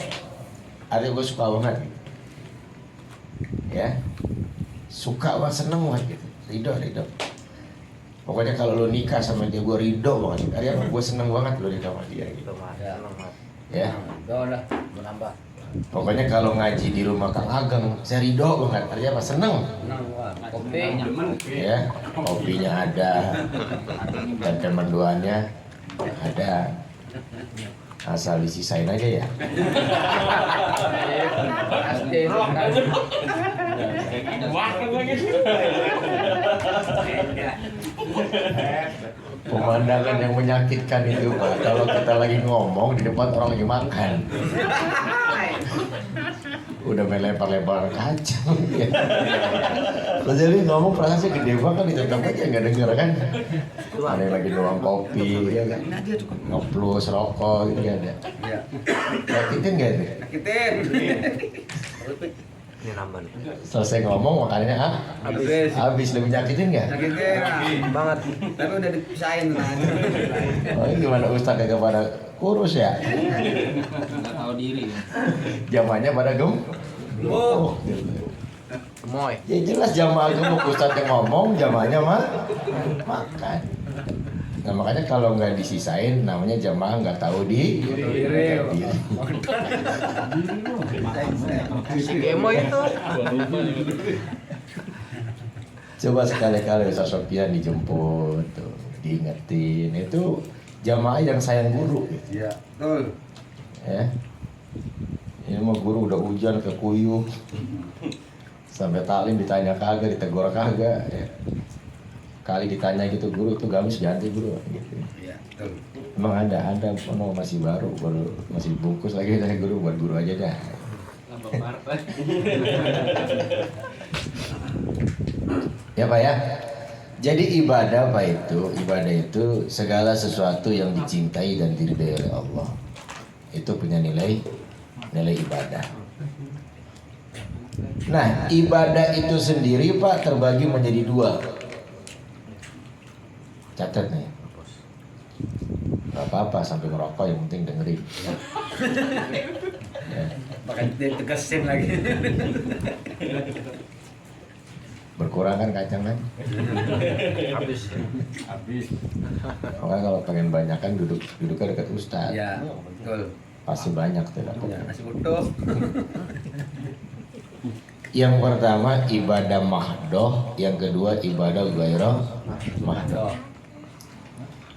Artinya gue suka banget. Ya, suka banget, seneng banget gitu. Ridho. Pokoknya kalau lo nikah sama dia, gue ridho banget. Artinya gue seneng banget lo nikah sama dia gitu. Ya. Pokoknya kalau ngaji di rumah Kang Ageng, saya ridho banget. Artinya apa? Seneng. Ya, kopinya ada, dan teman duanya ada. Asal disisain aja ya. Pemandangan yang menyakitkan itu Pak, kalau kita lagi ngomong di depan orang lagi makan. Udah melempar-lempar kacang ya. Jadi ngomong perasaan gede banget, ditetap aja nggak denger kan. Ada yang lagi doang kopi ya kan, ngeplus rokok gitu ada. Nyakitin nggak itu? Nyakitin. Selesai ngomong makannya habis lebih nyakitin nggak? Nyakitin banget, tapi udah dipisahin aja. Oh ini gimana Ustaz kagak pada kurus ya? Nggak tahu diri. Jamannya pada gemuk. Gemoy. Ya jelas jamaah gemuk, Ustaz yang ngomong, jamaahnya makan. Nah makanya kalau nggak disisain namanya jamaah nggak tahu diri. Si Gemoy itu. Coba sekali-kali Ustaz Sofian dijemput tuh, diingetin, itu jamaah yang sayang guru. Iya, betul. Ya. Ini mah guru udah hujan ke kuyuh. Sampai taklim ditanya kagak, ditegur kagak ya. Kali ditanya gitu, guru tuh gamis ganti guru gitu. Iya, betul. Emang ada masih baru masih dibungkus lagi dari guru, buat guru aja dah. Ya Pak ya. Jadi ibadah Pak itu, ibadah itu segala sesuatu yang dicintai dan diridhai oleh Allah. Itu punya nilai ibadah. Nah, ibadah itu sendiri Pak terbagi menjadi dua. Catat nih. Gak apa-apa sampai merokok, yang penting dengerin. Ya. Bahkan ditegesin lagi. Berkurang kan kacang kan? Habis. Makanya kalau pengen banyak kan duduknya dekat Ustaz. Iya, betul. Pasti banyak tuh Ya, dapatnya. nasi utuh. Yang pertama ibadah mahdoh, yang kedua ibadah ghairah mahdoh.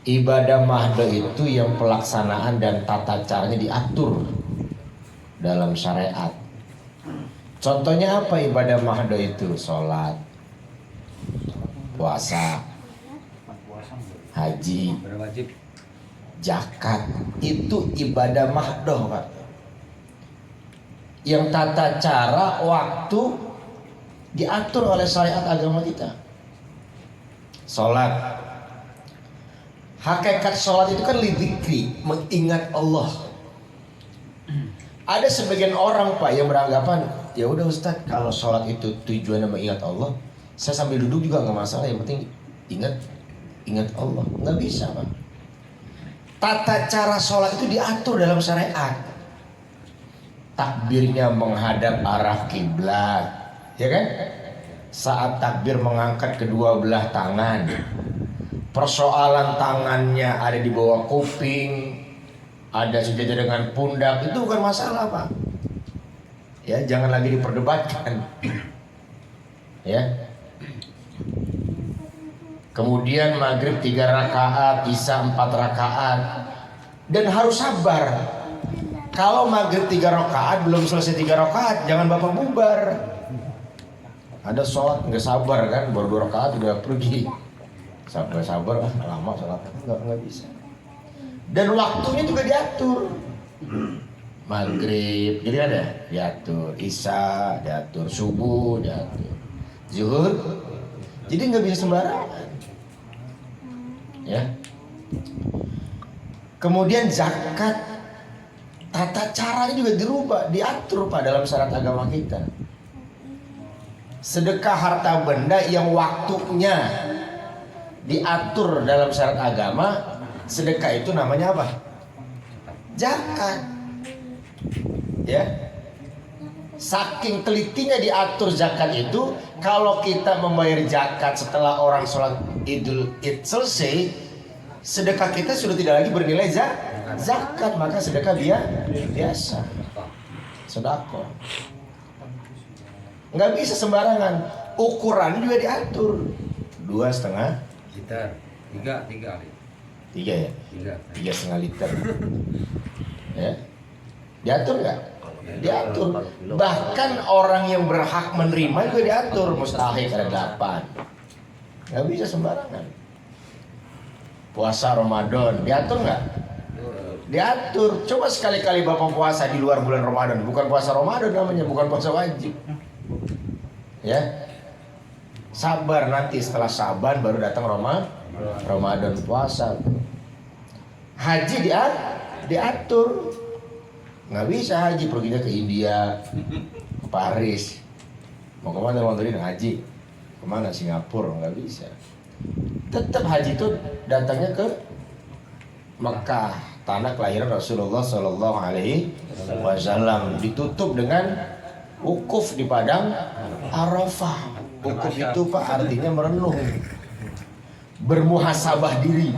Ibadah mahdoh itu yang pelaksanaan dan tata caranya diatur dalam syariat. Contohnya apa ibadah mahdoh itu? Sholat, puasa, haji, Berwajib. zakat, itu ibadah mahdoh Pak. Yang tata cara waktu diatur oleh syariat agama kita. Sholat. Hakikat sholat itu kan lidzikri, mengingat Allah. Ada sebagian orang Pak yang beranggapan, ya udah Ustaz, kalau sholat itu tujuannya mengingat Allah, saya sambil duduk juga nggak masalah, yang penting ingat Allah. Nggak bisa Pak. Tata cara sholat itu diatur dalam syariat. Takbirnya menghadap arah kiblat, ya kan? Saat takbir mengangkat kedua belah tangan. Persoalan tangannya ada di bawah kuping, ada sejajar dengan pundak, itu bukan masalah Pak. Ya, jangan lagi diperdebatkan. Ya. Kemudian maghrib 3 rakaat, isya 4 rakaat, dan harus sabar. Kalau maghrib 3 rakaat belum selesai 3 rakaat, jangan bapak bubar. Ada sholat nggak sabar kan, baru 2 rakaat udah pergi. Sabar lama sholat nggak bisa. Dan waktunya juga diatur. Maghrib jadi ada diatur, isya diatur, subuh diatur, zuhur. Jadi nggak bisa sembarangan. Ya. Kemudian zakat, tata caranya juga dirubah, diatur Pak dalam syariat agama kita. Sedekah harta benda yang waktunya diatur dalam syariat agama, sedekah itu namanya apa? Zakat. Ya. Saking telitinya diatur zakat itu, kalau kita membayar zakat setelah orang sholat Idul Id selesai, sedekah kita sudah tidak lagi bernilai zakat, maka sedekah biasa, sedekah. Nggak bisa sembarangan. Ukuran juga diatur. 2,5 Liter. 3 ya? 3,5 liter. Ya. Diatur nggak? Diatur. Bahkan orang yang berhak menerima juga diatur. Mustahik ada 8. Nggak bisa sembarangan. Puasa Ramadan diatur nggak? Diatur. Coba sekali-kali bapak puasa di luar bulan Ramadan. Bukan puasa Ramadan namanya, bukan puasa wajib. Ya, sabar, nanti setelah Syaban baru datang Ramadan puasa. Haji diatur. Nggak bisa haji perginya ke India, ke Paris. Mau kemana Ramadan haji? Kemana? Singapura? Nggak bisa. Tetap haji itu datangnya ke Mekah, tanah kelahiran Rasulullah Shallallahu Alaihi Wasallam. Ditutup dengan wukuf di padang Arafah. Wukuf itu Pak artinya merenung, bermuhasabah diri.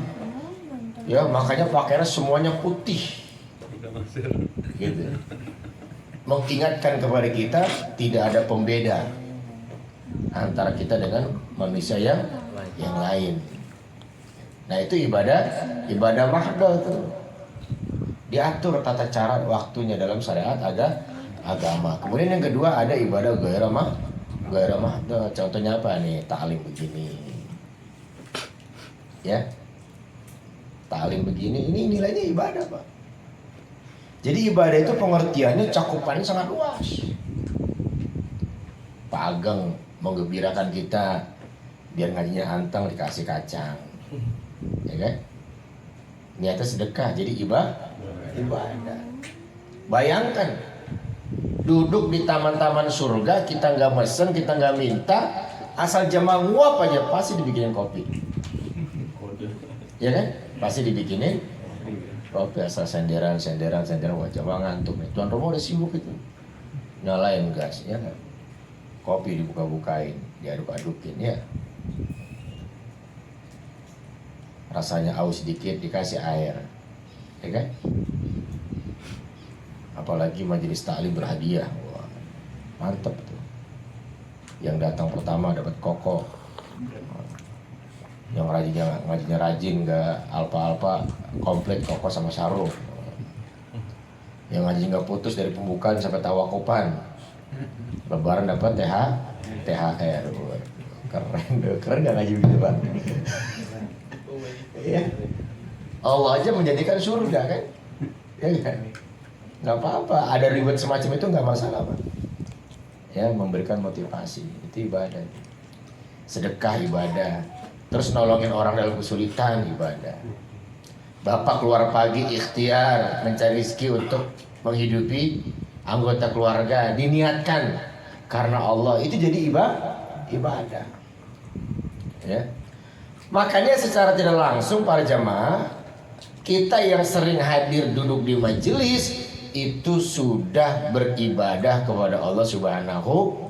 Ya, makanya pakaiannya semuanya putih. Gitu. Mengingatkan kepada kita tidak ada pembeda antara kita dengan manusia yang lain. Nah, itu ibadah mahdoh itu. Diatur tata cara waktunya dalam syariat agama. Kemudian yang kedua ada ibadah ghairu mahdoh. Contohnya apa nih? Ta'lim begini. Ya. Ta'lim begini, ini nilainya ibadah, Pak. Jadi ibadah itu pengertiannya, cakupannya sangat luas. Pak Ageng menggembirakan kita biar ngajinya anteng dikasih kacang. Ya kan? Niatnya sedekah, jadi ibadah. Bayangkan duduk di taman-taman surga, kita nggak mesen, kita nggak minta, asal jamaah nguap aja pasti dibikinin kopi. Ya kan? Pasti dibikinin kopi, asal senderan, wajah ngantuk nih. Tuan rumah udah sibuk itu, nyalain gas, ya kan? Kopi dibuka-bukain, diaduk-adukin, ya. Rasanya aus sedikit dikasih air, ya kan? Apalagi majelis taklim berhadiah, wah, mantep tuh. Yang datang pertama dapat koko, yang ngajinya rajin, nggak alpa komplit koko sama sarung. Yang ngaji nggak putus dari pembukaan sampai tawakupan, lebaran dapat THR, keren nggak ngaji begini Pak? Ya. Allah aja menjadikan surga kan, ya kan? Nggak apa-apa, ada ribet semacam itu nggak masalah Pak. Ya, memberikan motivasi itu ibadah. Sedekah ibadah, Terus nolongin orang dalam kesulitan, ibadah. Bapak keluar pagi ikhtiar mencari rezeki untuk menghidupi anggota keluarga, diniatkan karena Allah, itu jadi ibadah. Ya. Makanya secara tidak langsung para jamaah, kita yang sering hadir duduk di majelis itu sudah beribadah kepada Allah Subhanahu.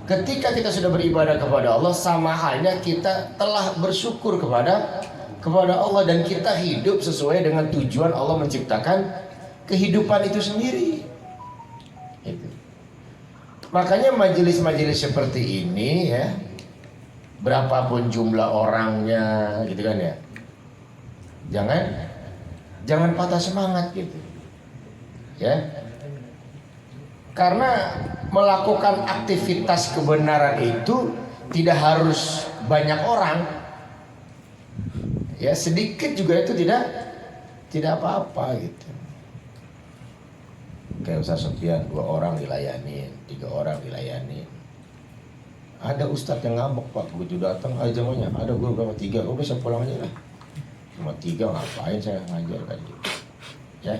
Ketika kita sudah beribadah kepada Allah, sama halnya kita telah bersyukur kepada Allah, dan kita hidup sesuai dengan tujuan Allah menciptakan kehidupan itu sendiri. Itu. Makanya majelis-majelis seperti ini ya, berapapun jumlah orangnya gitu kan ya, jangan patah semangat gitu ya, karena melakukan aktivitas kebenaran itu tidak harus banyak orang ya, sedikit juga itu tidak apa-apa gitu. Kayak Ustaz Sofian 2 orang dilayanin, 3 orang dilayanin. Ada ustadz yang ngambek Pak, begitu datang aja jamanya ada guru berapa 3, oh bisa pulang aja lah. Cuma 3 ngapain saya ngajar kan gitu. Ya,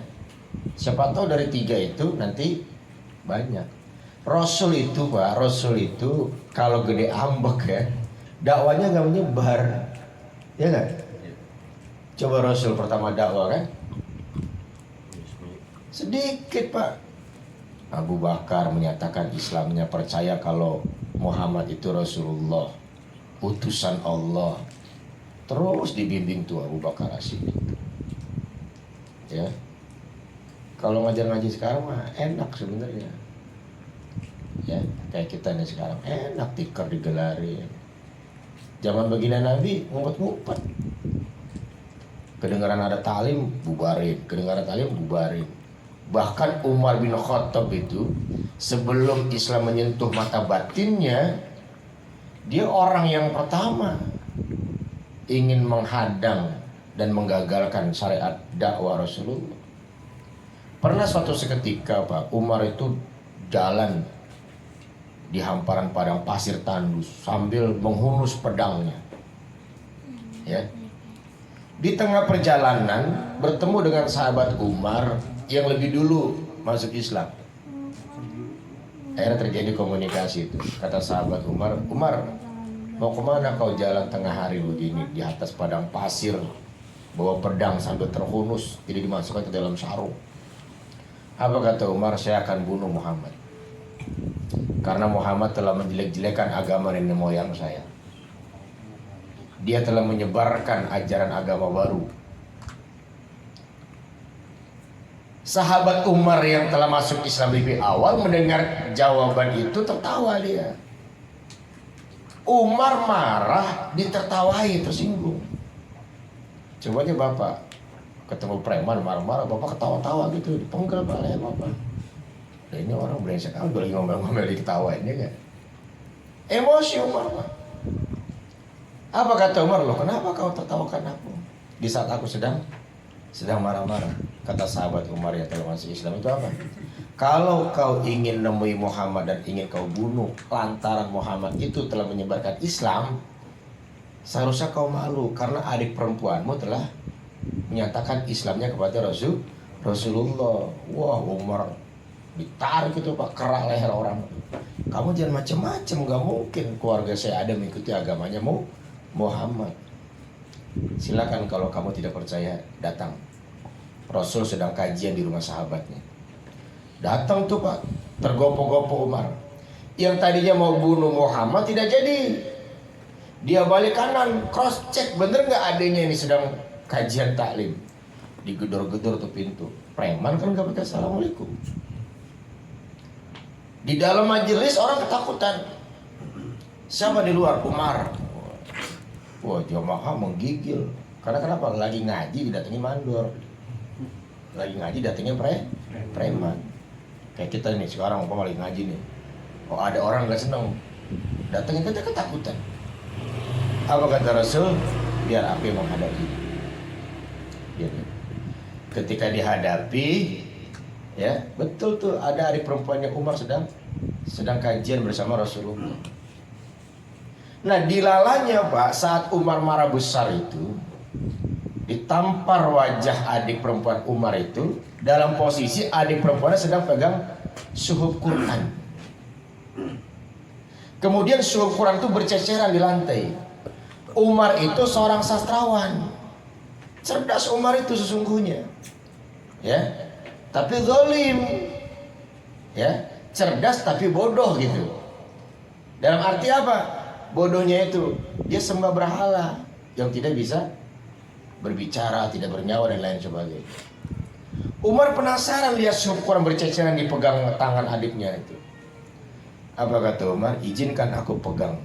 siapa tahu dari 3 itu nanti banyak. Rasul itu Pak, Rasul itu kalau gede ambek ya, dakwanya nggak menyebar, ya kan? Coba Rasul pertama dakwah kan, sedikit Pak. Abu Bakar menyatakan Islamnya, percaya kalau Muhammad itu Rasulullah, utusan Allah. Terus dibimbing tuh Abu Bakar As-Siddiq. Ya, kalau ngajar-ngaji sekarang mah enak sebenarnya. Ya, kayak kita nih sekarang enak, tikar digelarin. Zaman baginda Nabi ngumpet-ngumpet. Kedengaran ada talim bubarin, kedengaran talim bubarin. Bahkan Umar bin Khattab itu sebelum Islam menyentuh mata batinnya, dia orang yang pertama ingin menghadang dan menggagalkan syariat dakwah Rasulullah. Pernah suatu seketika Pak, Umar itu jalan di hamparan padang pasir tandus sambil menghunus pedangnya. Ya. Di tengah perjalanan bertemu dengan sahabat Umar yang lebih dulu masuk Islam. Akhirnya terjadi komunikasi itu. Kata sahabat Umar, Umar, mau kemana kau jalan tengah hari begini di atas padang pasir, bawa pedang sambil terhunus, jadi dimasukkan ke dalam sarung. Apa kata Umar? Saya akan bunuh Muhammad, karena Muhammad telah menjelek-jelekan agama nenek moyang saya. Dia telah menyebarkan ajaran agama baru. Sahabat Umar yang telah masuk Islam lebih awal mendengar jawaban itu tertawa dia. Umar marah, ditertawai, tersinggung. Coba aja Bapak ketemu preman marah-marah, Bapak ketawa-tawa gitu, dipenggal balai Bapak. Nah, ini orang brengsek kali lagi ngomel-ngomel diketawain, ya kan? Emosi Umar Pak. Apa kata Umar? Loh, kenapa kau tertawakan aku di saat aku sedang marah-marah? Kata sahabat Umar yang telah masuk Islam itu apa? Kalau kau ingin nemui Muhammad dan ingin kau bunuh lantaran Muhammad itu telah menyebarkan Islam, seharusnya kau malu karena adik perempuanmu telah menyatakan Islamnya kepada Rasulullah. Wah, Umar ditarik itu Pak, kerak leher orang. Kamu jangan macam-macam, gak mungkin keluarga saya ada mengikuti agamanya Muhammad. Silakan kalau kamu tidak percaya, datang. Rasul sedang kajian di rumah sahabatnya. Datang tuh Pak, tergopoh-gopoh Umar. Yang tadinya mau bunuh Muhammad tidak jadi. Dia balik kanan, cross check, bener nggak adanya ini sedang kajian taklim. Digedor-gedor tuh pintu. Preman kan nggak pakai assalamualaikum. Di dalam majelis orang ketakutan. Siapa di luar? Umar. Wah, jamaah menggigil. Karena kenapa? Lagi ngaji didatangi mandor. Lagi ngaji datangnya preman. Kayak kita nih sekarang umpama lagi ngaji nih. Oh, ada orang nggak seneng, datangin kita ketakutan. Apa kata Rasul? Biar api menghadapi. Gitu. Ketika dihadapi, ya betul tuh ada adik perempuannya Umar sedang kajian bersama Rasulullah. Nah dilalanya Pak, saat Umar marah besar itu, ditampar wajah adik perempuan Umar itu, dalam posisi adik perempuannya sedang pegang suhuf Quran. Kemudian suhuf Quran itu berceceran di lantai. Umar itu seorang sastrawan, cerdas Umar itu sesungguhnya, ya, tapi zalim, ya, cerdas tapi bodoh gitu. Dalam arti apa? Bodohnya itu dia sembah berhala yang tidak bisa berbicara, tidak bernyawa dan lain sebagainya. Umar penasaran lihat suhuf Quran berceceran dipegang tangan adiknya itu. Apa kata Umar? Izinkan aku pegang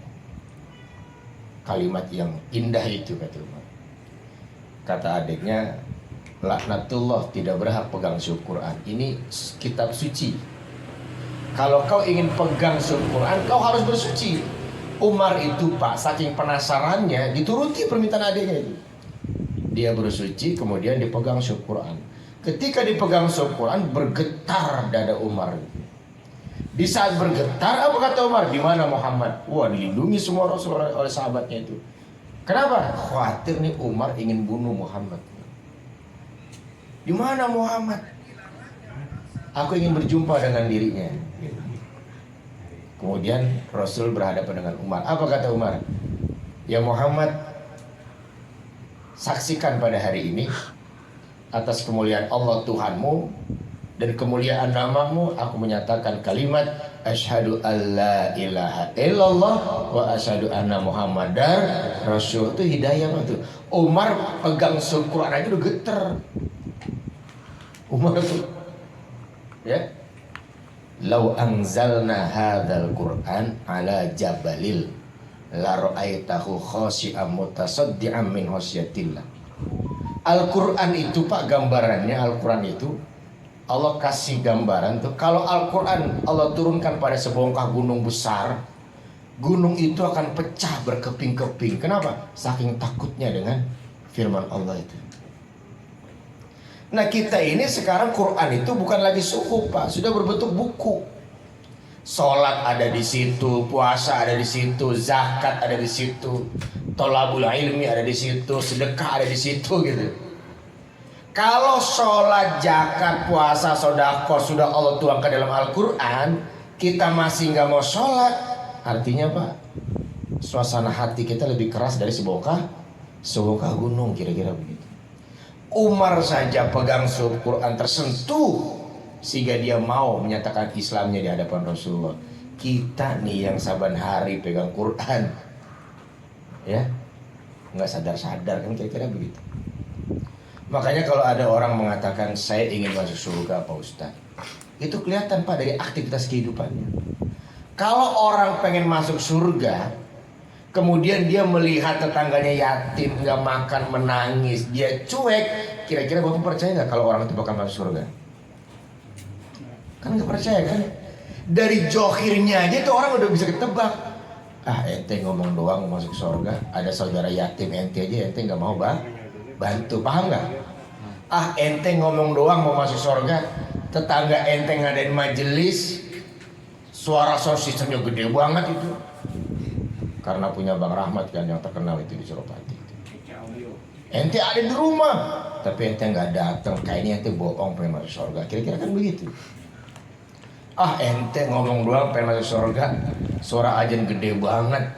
kalimat yang indah itu, kata Umar. Kata adiknya, laknatullah, tidak berhak pegang suhuf Quran. Ini kitab suci. Kalau kau ingin pegang suhuf Quran, kau harus bersuci. Umar itu Pak, saking penasarannya, dituruti permintaan adiknya itu. Dia bersuci, kemudian dipegang suhuf Quran. Ketika dipegang suhuf Quran, bergetar dada Umar. Di saat bergetar, apa kata Umar? Di mana Muhammad? Wah, dilindungi semua Rasul oleh sahabatnya itu. Kenapa? Khawatir nih Umar ingin bunuh Muhammad. Di mana Muhammad? Aku ingin berjumpa dengan dirinya. Kemudian Rasul berhadapan dengan Umar. Apa kata Umar? Ya Muhammad, saksikan pada hari ini atas kemuliaan Allah Tuhanmu dan kemuliaan namamu, aku menyatakan kalimat asyhadu alla ilaha illallah wa asyhadu anna muhammadar rasul. Itu hidayah itu. Umar pegang suhuf Quran aja udah geter. Umar itu, ya, lau anzalna hadzal Qur'an ala jabalil la ra'aitahu khashi'an mutasaddian min khasyatillah. Al-Qur'an itu Pak, gambarannya Al-Qur'an itu Allah kasih gambaran tuh, kalau Al-Quran Allah turunkan pada sebongkah gunung besar, gunung itu akan pecah berkeping-keping. Kenapa? Saking takutnya dengan firman Allah itu. Nah kita ini sekarang Quran itu bukan lagi suhuf Pak, sudah berbentuk buku. Sholat ada di situ, puasa ada di situ, zakat ada di situ, tolabul ilmi ada di situ, sedekah ada di situ gitu. Kalau sholat, zakat, puasa, sedekah sudah Allah tuangkan dalam Al-Quran, kita masih nggak mau sholat, artinya Pak, suasana hati kita lebih keras dari sebongkah gunung, kira-kira begitu. Umar saja pegang suhuf Quran tersentuh sehingga dia mau menyatakan Islamnya di hadapan Rasulullah. Kita nih yang saban hari pegang Quran, ya, nggak sadar-sadar kan, kira-kira begitu. Makanya kalau ada orang mengatakan saya ingin masuk surga Pak Ustaz, itu kelihatan Pak dari aktivitas kehidupannya. Kalau orang pengen masuk surga, kemudian dia melihat tetangganya yatim, nggak makan, menangis, dia cuek, kira-kira Bapak percaya nggak kalau orang itu bakal masuk surga? Kan nggak percaya kan? Dari johirnya aja tuh orang udah bisa ketebak. Ah ente ngomong doang mau masuk surga, ada saudara yatim ente aja ente nggak mau bantu, paham nggak? Ah ente ngomong doang mau masuk surga, tetangga ente ngadain majelis, suara sound systemnya gede banget itu, karena punya Bang Rahmat kan yang terkenal itu di Suropati. Ente ada di rumah, tapi ente nggak datang, kayaknya ente bohong pengen masuk surga, kira-kira kan begitu. Ah ente ngomong doang pengen masuk surga, suara ajan gede banget,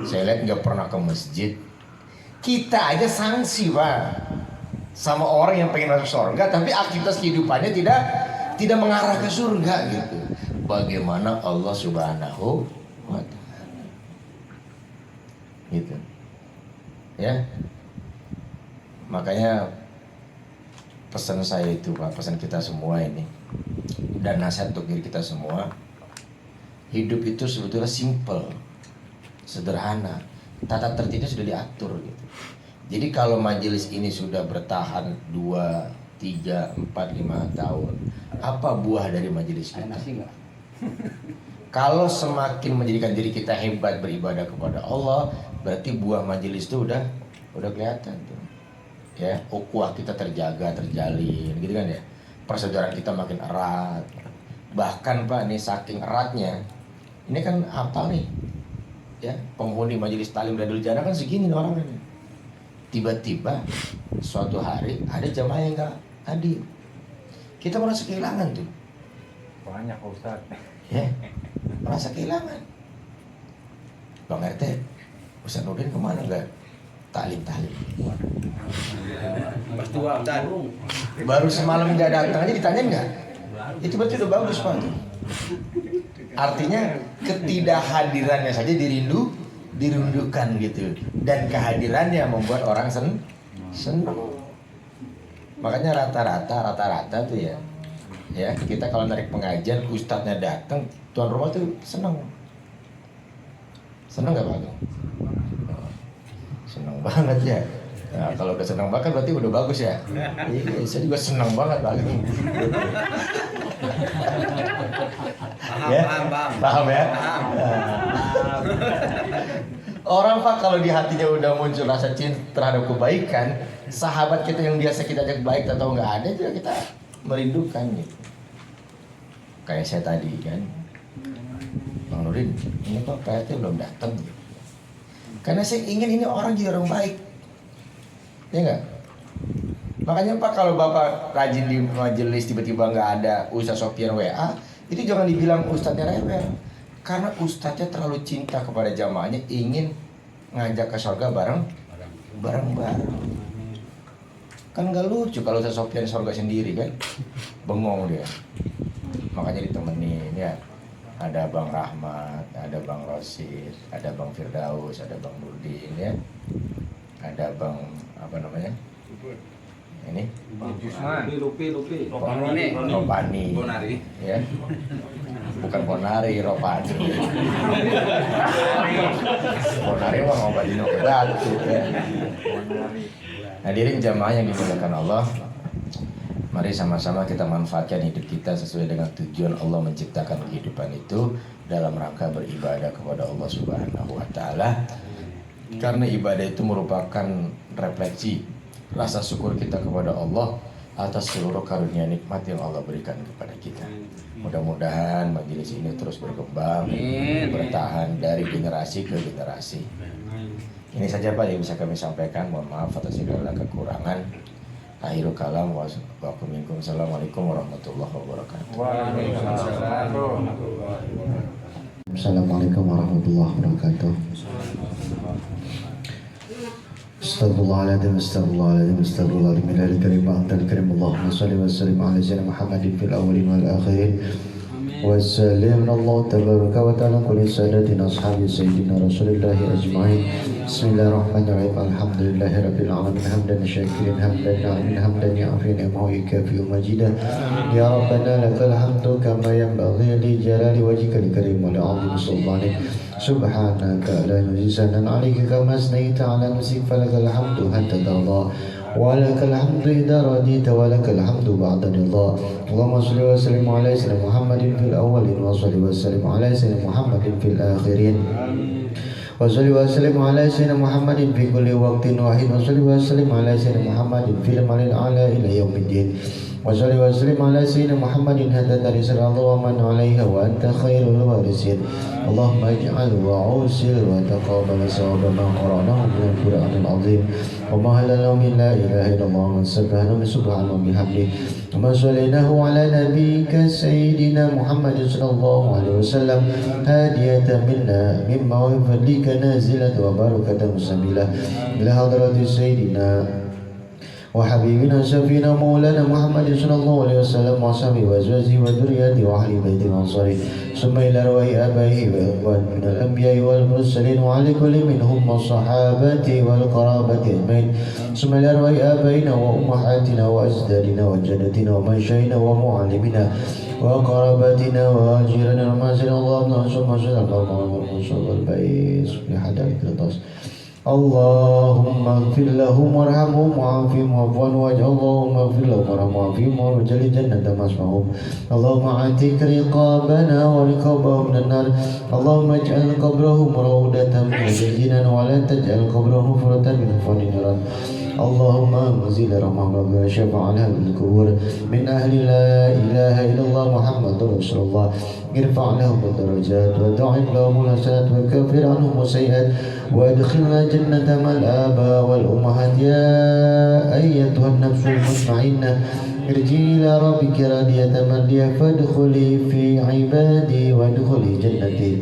saya lihat nggak pernah ke masjid. Kita aja sanksi Pak sama orang yang pengen masuk surga tapi aktivitas kehidupannya tidak mengarah ke surga gitu. Bagaimana Allah Subhanahu wa ta'ala gitu, ya. Makanya pesan saya itu Pak, pesan kita semua ini dan nasihat untuk diri kita semua, hidup itu sebetulnya simple, sederhana, tata tertibnya sudah diatur gitu. Jadi kalau majelis ini sudah bertahan 2, 3, 4, 5 tahun, apa buah dari majelis kita? Kalau semakin menjadikan diri kita hebat beribadah kepada Allah, berarti buah majelis itu udah kelihatan tuh. Ya, ukhuwah kita terjaga, terjalin, gitu kan ya. Persaudaraan kita makin erat. Bahkan Pak, nih saking eratnya, ini kan apa nih? ya penghuni majelis taklim Radul Jannah kan segini orangnya. Tiba-tiba suatu hari ada jamaah yang nggak hadir. Kita merasa kehilangan tuh. Banyak Pak Ustaz. Ya, merasa kehilangan. Bang RT, Ustaz Nurdin kemana nggak taklim? Pas tua Ustaz. Baru semalam nggak datang aja ditanya nggak? Itu berarti udah bagus Pak tuh. Artinya ketidakhadirannya saja dirindukan gitu, dan kehadirannya membuat orang senang. Makanya rata-rata tuh ya kita kalau narik pengajian ustadznya datang, tuan rumah tuh senang nggak Pak? Senang banget ya. Nah, kalau udah senang banget berarti udah bagus ya. Iya, saya juga senang banget Pak. Paham ya? Orang Pak kalau di hatinya udah muncul rasa cinta terhadap kebaikan, sahabat kita yang biasa kita ajak baik atau nggak ada juga kita merindukan gitu. Kayak saya tadi kan, Bang Nurdin, ini kok PRT belum datang gitu. Karena saya ingin ini orang jadi orang baik, ya nggak? Makanya Pak kalau Bapak rajin di majelis tiba-tiba nggak ada Ustaz Sofyan WA, itu jangan dibilang ustadznya rewel, karena ustadznya terlalu cinta kepada jamaahnya, ingin ngajak ke surga bareng. Kan nggak lucu kalau Ustaz Sofyan surga sendiri kan, bengong dia. Makanya ditemenin ya, ada Bang Rahmat, ada Bang Rosid, ada Bang Firdaus, ada Bang Nurdin ya, ada Bang apa namanya? Ini Lupi. Ropani. Bonari. Ya. Bukan Bonari, Ropani. Bonari mah ngobatin oke batu ya. Hadirin jamaah yang dimuliakan Allah, mari sama-sama kita manfaatkan hidup kita sesuai dengan tujuan Allah menciptakan kehidupan itu dalam rangka beribadah kepada Allah Subhanahu wa taala. Karena ibadah itu merupakan refleksi rasa syukur kita kepada Allah atas seluruh karunia nikmat yang Allah berikan kepada kita. Mudah-mudahan majelis ini terus berkembang, bertahan dari generasi ke generasi. Ini saja Pak yang bisa kami sampaikan. Mohon maaf atas segala kekurangan. Akhirul kalam wa minkum. Assalamualaikum warahmatullahi wabarakatuh. Assalamualaikum warahmatullahi wabarakatuh. Astagfirullahaladzim, astagfirullahaladzim, astagfirullahaladzim. Ilahil karim, antal karim. Allahumma salli wa sallim ala sayyidina Muhammadin fil awalin wal akhirin. Wa sallim Allah tabaraka wa ta'ala kulli sadatina ashabi sayyidina Rasulillahi ajma'in. Bismillahirrahmanirrahim. Alhamdulillahi rabbil alamin. Hamdan syakirin, hamdan na'imin, hamdan ya'afin yamhu ikafi majidah. Ya Rabbana lakal hamdu kama yanbaghi li jalali wajhika al-karim wa li'azimi sultanik. Subhanaka la nuzisanan alika kama asnaita ala nafsik falakal hamdu hatta tarda wa lakal hamdu idha radita wa lakal hamdu ba'da ridha. Allahumma salli wa sallim ala sayyidina Muhammadin fil awwalin wa salli wa sallim ala sayyidina Muhammadin fil akhirin wa salli wa sallim ala sayyidina Muhammadin fi kulli waqtin wahid wa salli wa sallim ala sayyidina Muhammadin fil malil ala ila yaumiddin wa salli wa sallim ala sayyidina Muhammadin hatta tarisal ardu wa man 'alaiha wa anta khairul warithin. Allahumma ij'al wa usil wa taqabbal sawaba ma qara'nahu min al-Qur'anil 'azim wa ma halana min la ilaha illallah wa subhanahu wa bihamdihi wa sallallahu ala nabiyyika sayyidina Muhammad sallallahu alaihi wasallam hadiyatan minna mimma wa fadlika nazilat wa barakatan musammilah ila hadrati sayyidina wa habibina safina maulana Muhammad sallallahu alaihi wasallam wa sahbihi wa azwajihi wa dhurriyyatihi wa ahli baitihi wa ansari summa ila arwahi abaihi wa ikhwan min al-anbiya'i wal mursalin wa ala kulli minhum wa sahabati wal qarabati ajmain summa ila arwahi abaina wa ummahatina wa ajdadina wa jaddatina wa masyayina wa mu'allimina wa qarabatina wa jirana wa mazina Allahumma summa sallallahu alaihi wasallam. Allahumma ighfir lahum warhamhum wa'afihim wa'fu'an waj'al Allahumma ighfir lahum warhamhum wa'afihim wa'jal jannata maswahum. Allahumma atik riqabana wa riqabahum minan nar. Allahumma ij'al qabrahum rawdatan min al-jinan wa la taj'al qabrahum furatan min fanniran. اللهم منزل رحمة وشفع لها من القبور من أهل لا إله إلا الله محمد رسول الله ارفع لهم الدرجات وضاعف لهم الحسنات وكفر عنهم السيئات وادخلنا جنة مع الآباء والأمهات يا أيتها النفس المطمئنة ارجعي إلى ربك راضية مرضية فادخلي في عبادي وادخلي جنتي.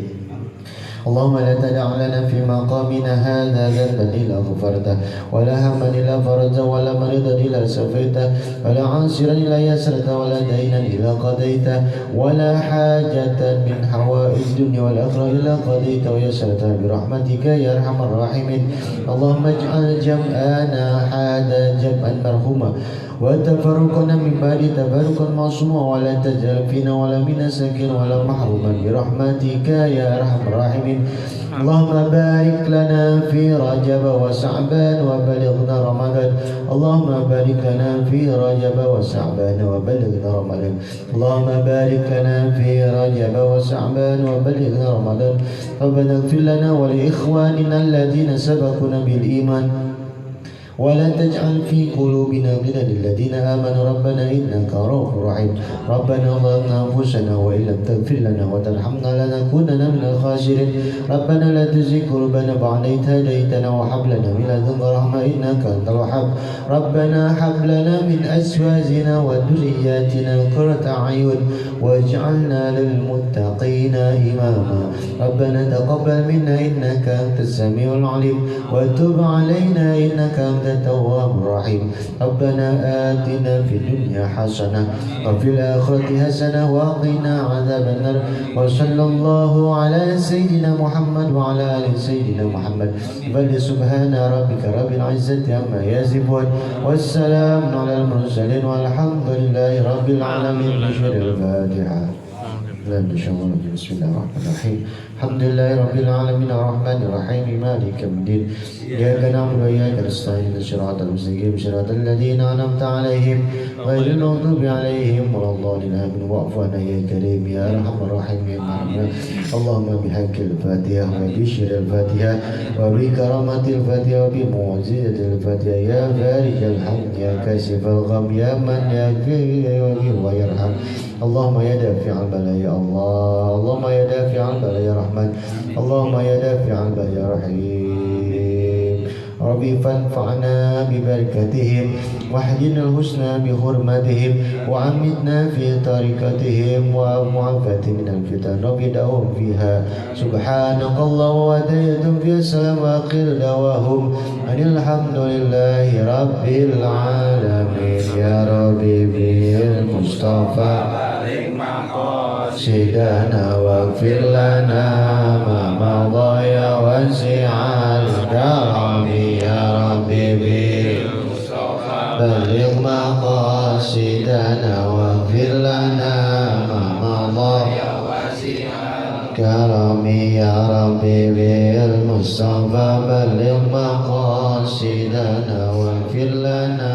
اللهم لا تدع لنا في مقامنا هذا ذنبا إلا غفرته ولا هما إلا فرجته ولا مريضا إلا شفيته ولا عاصرا إلا يسرته ولا دينا إلا قضيته ولا حاجة من حوائج الدنيا والآخرة إلا قضيته ويسرتها برحمتك يا أرحم الراحمين. اللهم اجعل جمعنا هذا جمعا مرحوما وتفرقنا من بعد تفرقا معصوما ولا تجعل فينا ولا منا ساكن ولا محروما برحمتك يا أرحم الراحمين. اللهم بارك لنا في رجب وشعبان وبلغنا رمضان. اللهم بارك لنا في رجب وشعبان وبلغنا رمضان. اللهم بارك لنا في رجب وشعبان وبلغنا رمضان. ربنا اغفر لنا ولإخواننا الذين سبقونا بالإيمان ولا تجعل في قلوبنا غلا للذين آمنوا ربنا إنك رؤوف رحيم. ربنا ظلمنا أنفسنا وإن لم تغفر لنا وترحمنا لنكونن من الخاسرين. ربنا لا تزغ قلوبنا بعد إذ هديتنا وهب لنا من لدنك رحمة إنك أنت الوهاب. ربنا هب لنا من أزواجنا وذرياتنا قرة أعين واجعلنا للمتقين إماما. ربنا تقبل منا إنك أنت السميع العليم وتب علينا إنك أنت التواب الرحيم. ربنا آتنا في الدنيا حسنة وفي الآخرة حسنة وقنا عذاب النار. وصلى الله على سيدنا محمد وعلى آل سيدنا محمد. فلسبحان ربك رب العزة عما يصفون والسلام على المرسلين والحمد لله رب العالمين. بشر الفاتحة. بسم الله الرحمن الرحيم. الحمد لله رب العالمين الرحمن الرحيم مالك يوم الدين إياك نعبد وإياك نستعين صراط المستقيم صراط الذين أنعمت عليهم غير المغضوب عليهم ولا الضالين آمين. واعف عنا يا كريم يا أرحم الراحمين. اللهم بحق الفاتحة وبشر الفاتحة وبكرامة الفاتحة وبمعجزة الفاتحة يا فارج الهم يا كاشف الغم يا من يغفر ويرحم. اللهم يا دافع البلاء يا الله. اللهم يا دافع البلاء يا رحمن. اللهم يا دافع البلاء يا رحيم. ربي فانفعنا ببركتهم واحجنا الحسنى بحرمتهم وعمدنا في طريقتهم ومعافاة من الفتن. ربي دعوهم فيها سبحانك اللهم وتحيتهم فيها السلام وآخر دعواهم أن الحمد لله رب العالمين. يا ربي بالمصطفى سيدنا واغفر لنا ما مضى يا واسع الكرم. يا ربي بالمصطفى بلغ مقاصدنا واغفر لنا ما مضى يا واسع الكرم. يا ربي بالمصطفى بلغ مقاصدنا واغفر لنا